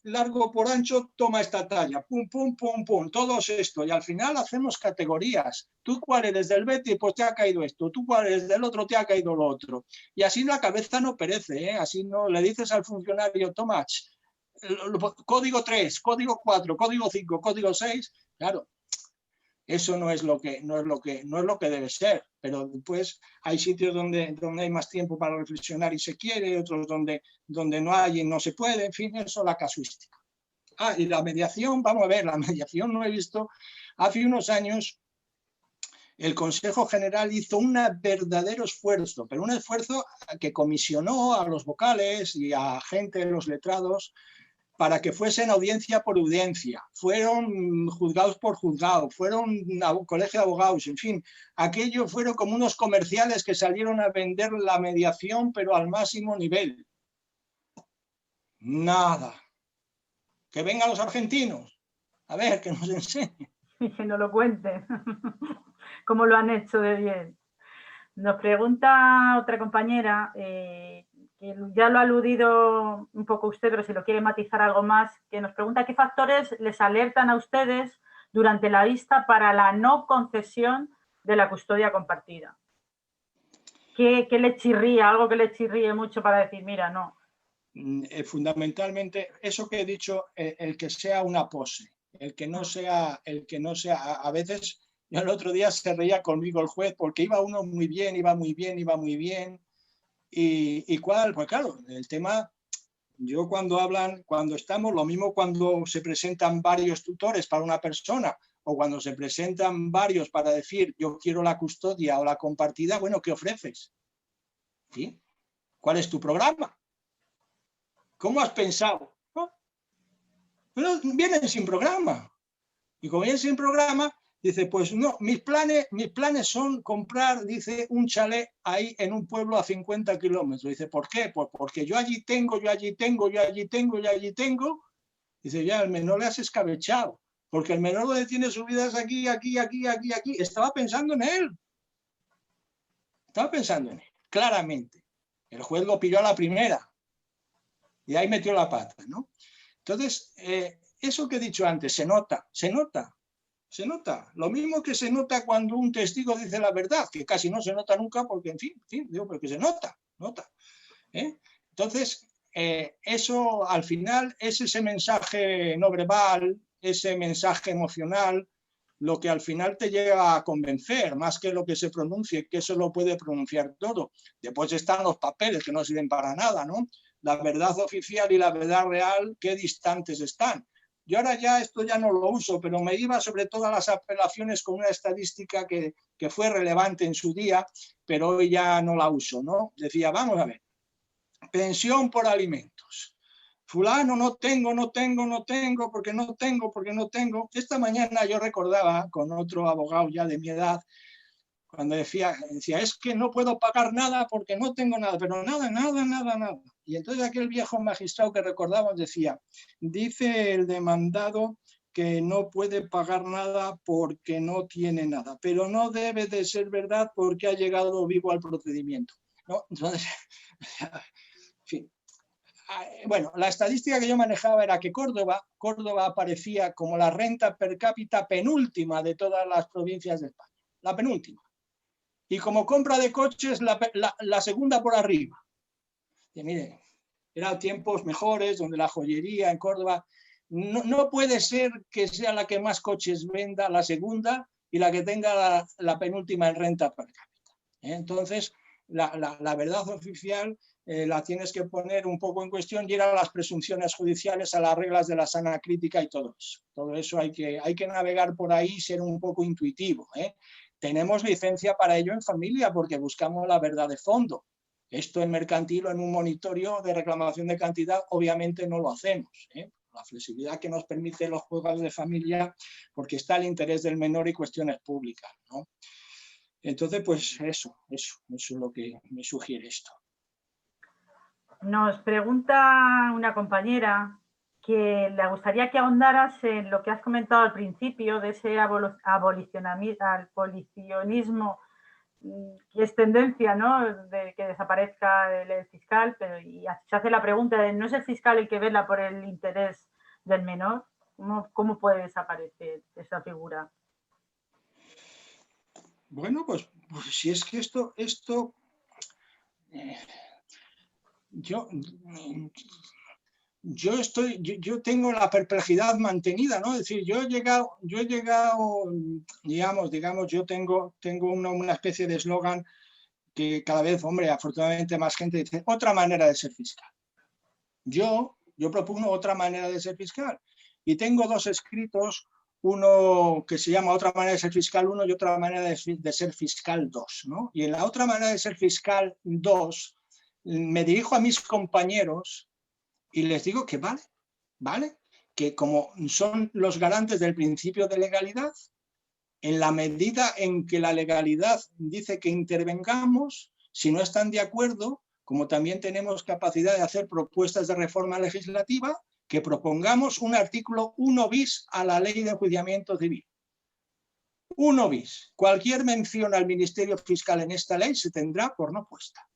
largo por ancho toma esta talla, pum, pum, pum, pum, todos esto, y al final hacemos categorías. Tú cuál eres del Betis, pues te ha caído esto, tú cuál eres del otro, te ha caído lo otro. Y así la cabeza no perece, ¿eh? Así no le dices al funcionario, toma, código 3, código 4, código 5, código 6, claro. Eso no es lo que debe ser, pero después hay sitios donde hay más tiempo para reflexionar y se quiere, otros donde no hay y no se puede, en fin, eso es la casuística. Y la mediación, vamos a ver, la mediación no he visto, hace unos años el Consejo General hizo un verdadero esfuerzo, pero un esfuerzo que comisionó a los vocales y a gente de los letrados para que fuesen audiencia por audiencia, fueron juzgados por juzgado, fueron colegio de abogados, en fin, aquello fueron como unos comerciales que salieron a vender la mediación, pero al máximo nivel. Nada. Que vengan los argentinos, a ver, que nos enseñen. Y que nos lo cuenten, cómo lo han hecho de bien. Nos pregunta otra compañera, que ya lo ha aludido un poco usted, pero si lo quiere matizar algo más, que nos pregunta qué factores les alertan a ustedes durante la vista para la no concesión de la custodia compartida. ¿Qué le chirría, algo que le chirríe mucho para decir, mira, no? Fundamentalmente, eso que he dicho, el que sea una pose, el que no sea, a veces, yo el otro día se reía conmigo el juez porque iba uno muy bien, iba muy bien, y cuál, pues claro, el tema, yo cuando estamos, lo mismo cuando se presentan varios tutores para una persona o cuando se presentan varios para decir yo quiero la custodia o la compartida, bueno, ¿qué ofreces? ¿Sí? ¿Cuál es tu programa? ¿Cómo has pensado? ¿No? Pero vienen sin programa. Y como vienen sin programa, dice, pues no, mis planes son comprar, dice, un chalet ahí en un pueblo a 50 kilómetros. Dice, ¿por qué? Pues porque yo allí tengo. Dice, ya, el menor le has escabechado. Porque el menor lo tiene subidas aquí. Estaba pensando en él. Claramente. El juez lo pilló a la primera. Y ahí metió la pata, ¿no? Entonces, eso que he dicho antes, se nota. Lo mismo que se nota cuando un testigo dice la verdad, que casi no se nota nunca porque, en fin, digo, pero que se nota. Entonces, eso al final es ese mensaje no verbal, ese mensaje emocional, lo que al final te llega a convencer, más que lo que se pronuncie, que eso lo puede pronunciar todo. Después están los papeles que no sirven para nada, ¿no? La verdad oficial y la verdad real, qué distantes están. Yo ahora esto ya no lo uso, pero me iba sobre todas las apelaciones con una estadística que fue relevante en su día, pero hoy ya no la uso, ¿no? Decía, vamos a ver, pensión por alimentos. Fulano, no tengo, porque no tengo. Esta mañana yo recordaba con otro abogado ya de mi edad, cuando decía, es que no puedo pagar nada porque no tengo nada, pero nada. Y entonces aquel viejo magistrado que recordamos decía, dice el demandado que no puede pagar nada porque no tiene nada, pero no debe de ser verdad porque ha llegado vivo al procedimiento, ¿no? Entonces, en fin. Bueno, la estadística que yo manejaba era que Córdoba aparecía como la renta per cápita penúltima de todas las provincias de España, la penúltima. Y como compra de coches, la segunda por arriba. Y mire, eran tiempos mejores donde la joyería en Córdoba no puede ser que sea la que más coches venda, la segunda, y la que tenga la penúltima en renta per cápita. Entonces, la verdad oficial la tienes que poner un poco en cuestión y ir a las presunciones judiciales, a las reglas de la sana crítica y todo eso. Todo eso hay que navegar por ahí y ser un poco intuitivo. Tenemos licencia para ello en familia porque buscamos la verdad de fondo. Esto en mercantil o en un monitorio de reclamación de cantidad obviamente no lo hacemos. La flexibilidad que nos permite los juzgados de familia porque está el interés del menor y cuestiones públicas, ¿no? Entonces, pues eso es lo que me sugiere esto. Nos pregunta una compañera que le gustaría que ahondaras en lo que has comentado al principio de ese abolicionismo, que es tendencia, ¿no?, de que desaparezca el fiscal, pero y se hace la pregunta de ¿no es el fiscal el que vela por el interés del menor? ¿Cómo puede desaparecer esa figura? Bueno, pues si es que yo tengo la perplejidad mantenida, ¿no? Es decir, yo he llegado, digamos, yo tengo una especie de eslogan que cada vez, hombre, afortunadamente más gente dice, otra manera de ser fiscal. Yo propongo otra manera de ser fiscal y tengo dos escritos, uno que se llama Otra manera de ser fiscal 1 y otra manera de ser fiscal 2, ¿no? Y en la otra manera de ser fiscal 2 me dirijo a mis compañeros y les digo que vale, que como son los garantes del principio de legalidad, en la medida en que la legalidad dice que intervengamos, si no están de acuerdo, como también tenemos capacidad de hacer propuestas de reforma legislativa, que propongamos un artículo 1 bis a la ley de enjuiciamiento civil. 1 bis. Cualquier mención al Ministerio Fiscal en esta ley se tendrá por no puesta.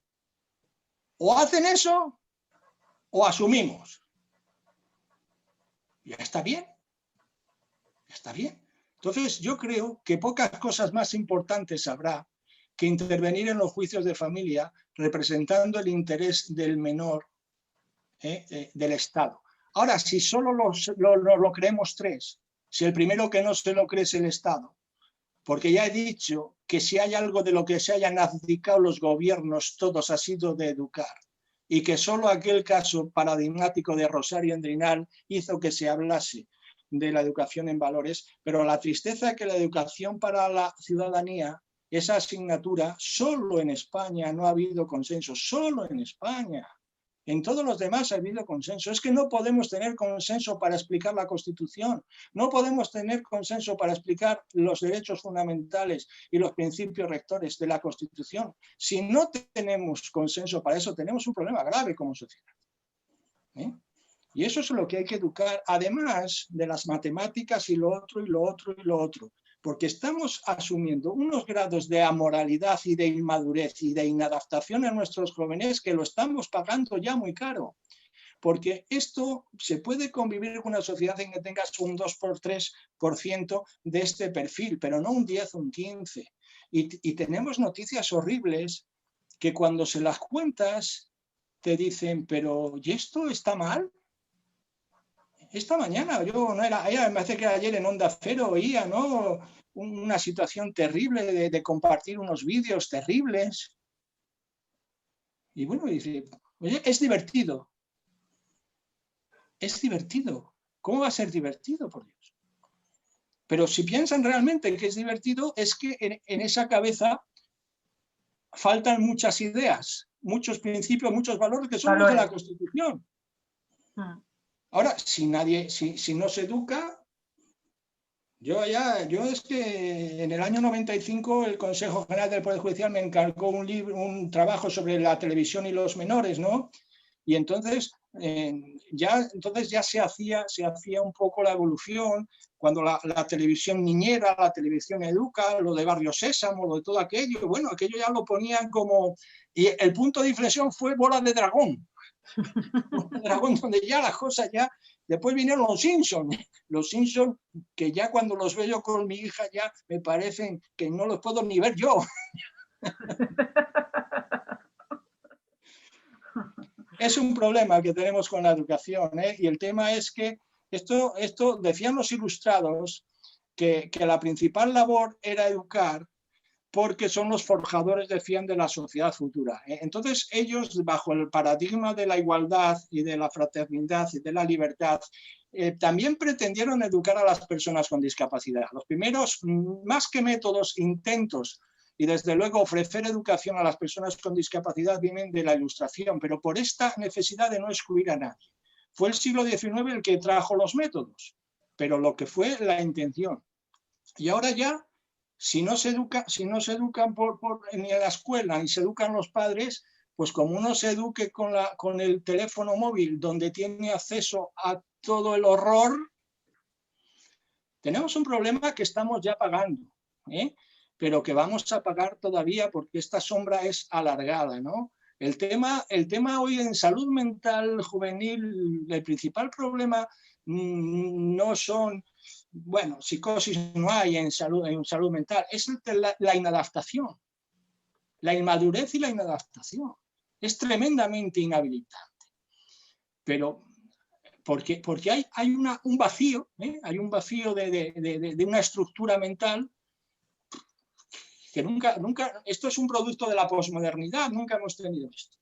O hacen eso o asumimos. Ya está bien. Ya está bien. Entonces yo creo que pocas cosas más importantes habrá que intervenir en los juicios de familia representando el interés del menor del Estado. Ahora, si solo lo creemos tres, si el primero que no se lo cree es el Estado, porque ya he dicho que si hay algo de lo que se hayan abdicado los gobiernos todos ha sido de educar, y que solo aquel caso paradigmático de Rosario Endrinal hizo que se hablase de la educación en valores, pero la tristeza que la educación para la ciudadanía, esa asignatura, solo en España no ha habido consenso, solo en España. En todos los demás ha habido consenso. Es que no podemos tener consenso para explicar la Constitución, no podemos tener consenso para explicar los derechos fundamentales y los principios rectores de la Constitución. Si no tenemos consenso para eso, tenemos un problema grave como sociedad. Y eso es lo que hay que educar, además de las matemáticas y lo otro, y lo otro, y lo otro. Porque estamos asumiendo unos grados de amoralidad y de inmadurez y de inadaptación en nuestros jóvenes que lo estamos pagando ya muy caro. Porque esto se puede convivir con una sociedad en que tengas un 2 por 3% de este perfil, pero no un 10 o un 15%. Y tenemos noticias horribles que cuando se las cuentas te dicen, pero ¿y esto está mal? Esta mañana, me parece que ayer en Onda Cero oía, ¿no?, una situación terrible de compartir unos vídeos terribles. Y bueno, dice, oye, es divertido. Es divertido. ¿Cómo va a ser divertido, por Dios? Pero si piensan realmente que es divertido, es que en esa cabeza faltan muchas ideas, muchos principios, muchos valores que son los de la Constitución. Ahora, si no se educa, yo es que en el año 95 el Consejo General del Poder Judicial me encargó un trabajo sobre la televisión y los menores, ¿no? Y entonces ya se hacía un poco la evolución cuando la televisión niñera, la televisión educa, lo de Barrio Sésamo, lo de todo aquello, bueno, aquello ya lo ponían como... Y el punto de inflexión fue Bola de Dragón. Donde ya las cosas ya... Después vinieron los Simpsons que ya cuando los veo yo con mi hija ya me parecen que no los puedo ni ver yo. Es un problema que tenemos con la educación, ¿eh? Y el tema es que esto decían los ilustrados, que la principal labor era educar, porque son los forjadores, decían, de la sociedad futura. Entonces ellos, bajo el paradigma de la igualdad y de la fraternidad y de la libertad, también pretendieron educar a las personas con discapacidad. Los primeros, más que métodos, intentos, y desde luego ofrecer educación a las personas con discapacidad vienen de la Ilustración, pero por esta necesidad de no excluir a nadie. Fue el siglo XIX el que trajo los métodos, pero lo que fue la intención. Y ahora ya, si no se educan ni en la escuela, ni se educan los padres, pues como uno se eduque con el teléfono móvil, donde tiene acceso a todo el horror, tenemos un problema que estamos ya pagando, pero que vamos a pagar todavía porque esta sombra es alargada, ¿no? El tema hoy en salud mental juvenil, el principal problema no son, bueno, psicosis no hay en salud mental, es la inadaptación, la inmadurez y la inadaptación. Es tremendamente inhabilitante. Pero porque hay un vacío, hay un vacío de una estructura mental que nunca, esto es un producto de la posmodernidad, nunca hemos tenido esto.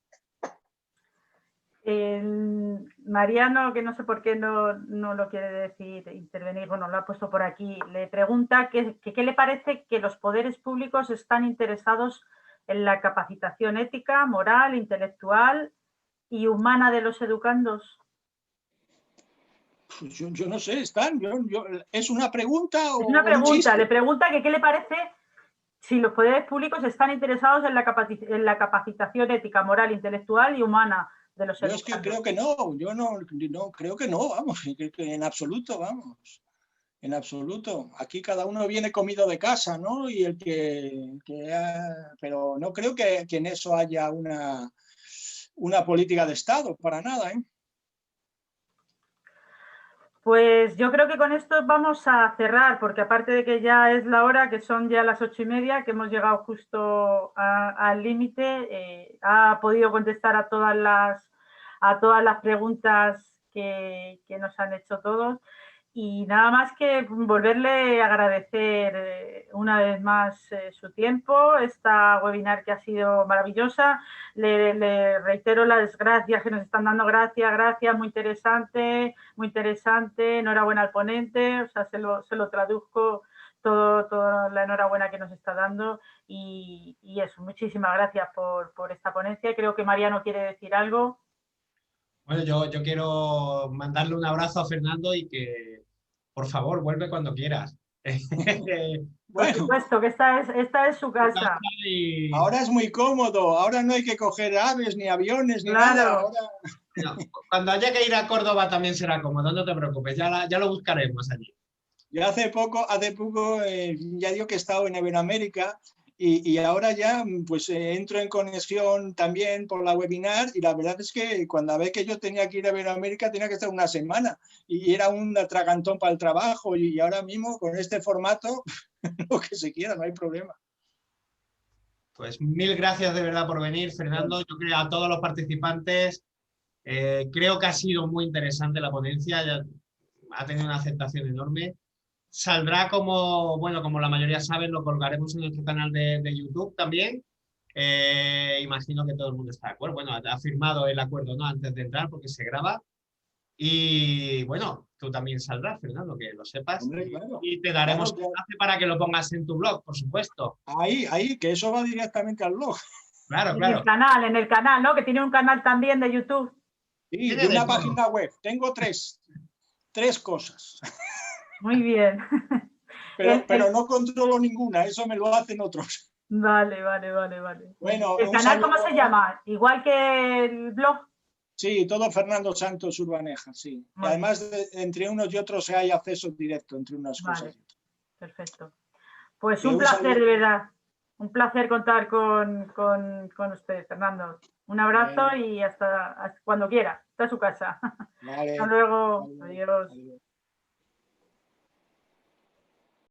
Mariano, que no sé por qué no lo quiere decir, intervenir, bueno, lo ha puesto por aquí, le pregunta qué le parece que los poderes públicos están interesados en la capacitación ética, moral, intelectual y humana de los educandos. Pues yo no sé, ¿es una pregunta o es una pregunta, un chiste? Le pregunta que qué le parece si los poderes públicos están interesados en la capacitación ética, moral, intelectual y humana de los educandos. Es que creo que no, yo no creo que no, vamos, que en absoluto, vamos, en absoluto. Aquí cada uno viene comido de casa, ¿no? Y el pero no creo que en eso haya una política de Estado, para nada, ¿eh? Pues yo creo que con esto vamos a cerrar, porque aparte de que ya es la hora, que son ya las 8:30, que hemos llegado justo al límite, ha podido contestar a todas las preguntas que nos han hecho todos. Y nada más que volverle a agradecer una vez más su tiempo, esta webinar que ha sido maravillosa. Le reitero las gracias que nos están dando, gracias, muy interesante, enhorabuena al ponente, o sea, se lo traduzco toda la enhorabuena que nos está dando y eso, muchísimas gracias por esta ponencia. Creo que Mariano quiere decir algo. Bueno, yo quiero mandarle un abrazo a Fernando y que, por favor, vuelve cuando quieras. Por supuesto, que esta es su casa. Ahora es muy cómodo, ahora no hay que coger aves, ni aviones, ni nada. Ahora... No, cuando haya que ir a Córdoba también será cómodo, no te preocupes, ya lo buscaremos allí. Yo hace poco ya digo que he estado en Iberoamérica y ahora ya pues entro en conexión también por la webinar y la verdad es que cuando ve que yo tenía que ir a Iberoamérica tenía que estar una semana y era un atragantón para el trabajo y ahora mismo con este formato lo que se quiera, no hay problema. Pues mil gracias de verdad por venir, Fernando. Yo creo a todos los participantes, creo que ha sido muy interesante la ponencia, ya ha tenido una aceptación enorme. Saldrá como la mayoría saben, lo colgaremos en nuestro canal de YouTube también. Imagino que todo el mundo está de acuerdo. Bueno, ha firmado el acuerdo, ¿no? Antes de entrar porque se graba. Y bueno, tú también saldrás, Fernando, que lo sepas. Hombre, claro. Y te daremos un enlace para que lo pongas en tu blog, por supuesto. Ahí, que eso va directamente al blog. Claro. En el canal, ¿no? Que tiene un canal también de YouTube. Sí, de una página web. Tengo tres cosas. Muy bien. Pero no controlo ninguna, eso me lo hacen otros. Vale. Bueno, ¿el canal cómo se llama? ¿Igual que el blog? Sí, todo Fernando Santos Urbaneja, sí. Y además, entre unos y otros hay acceso directo entre unas cosas y otras. Perfecto. Pues un placer, de verdad. Un placer contar con usted, Fernando. Un abrazo y hasta cuando quiera. Está a su casa. Vale. Hasta luego. Adiós.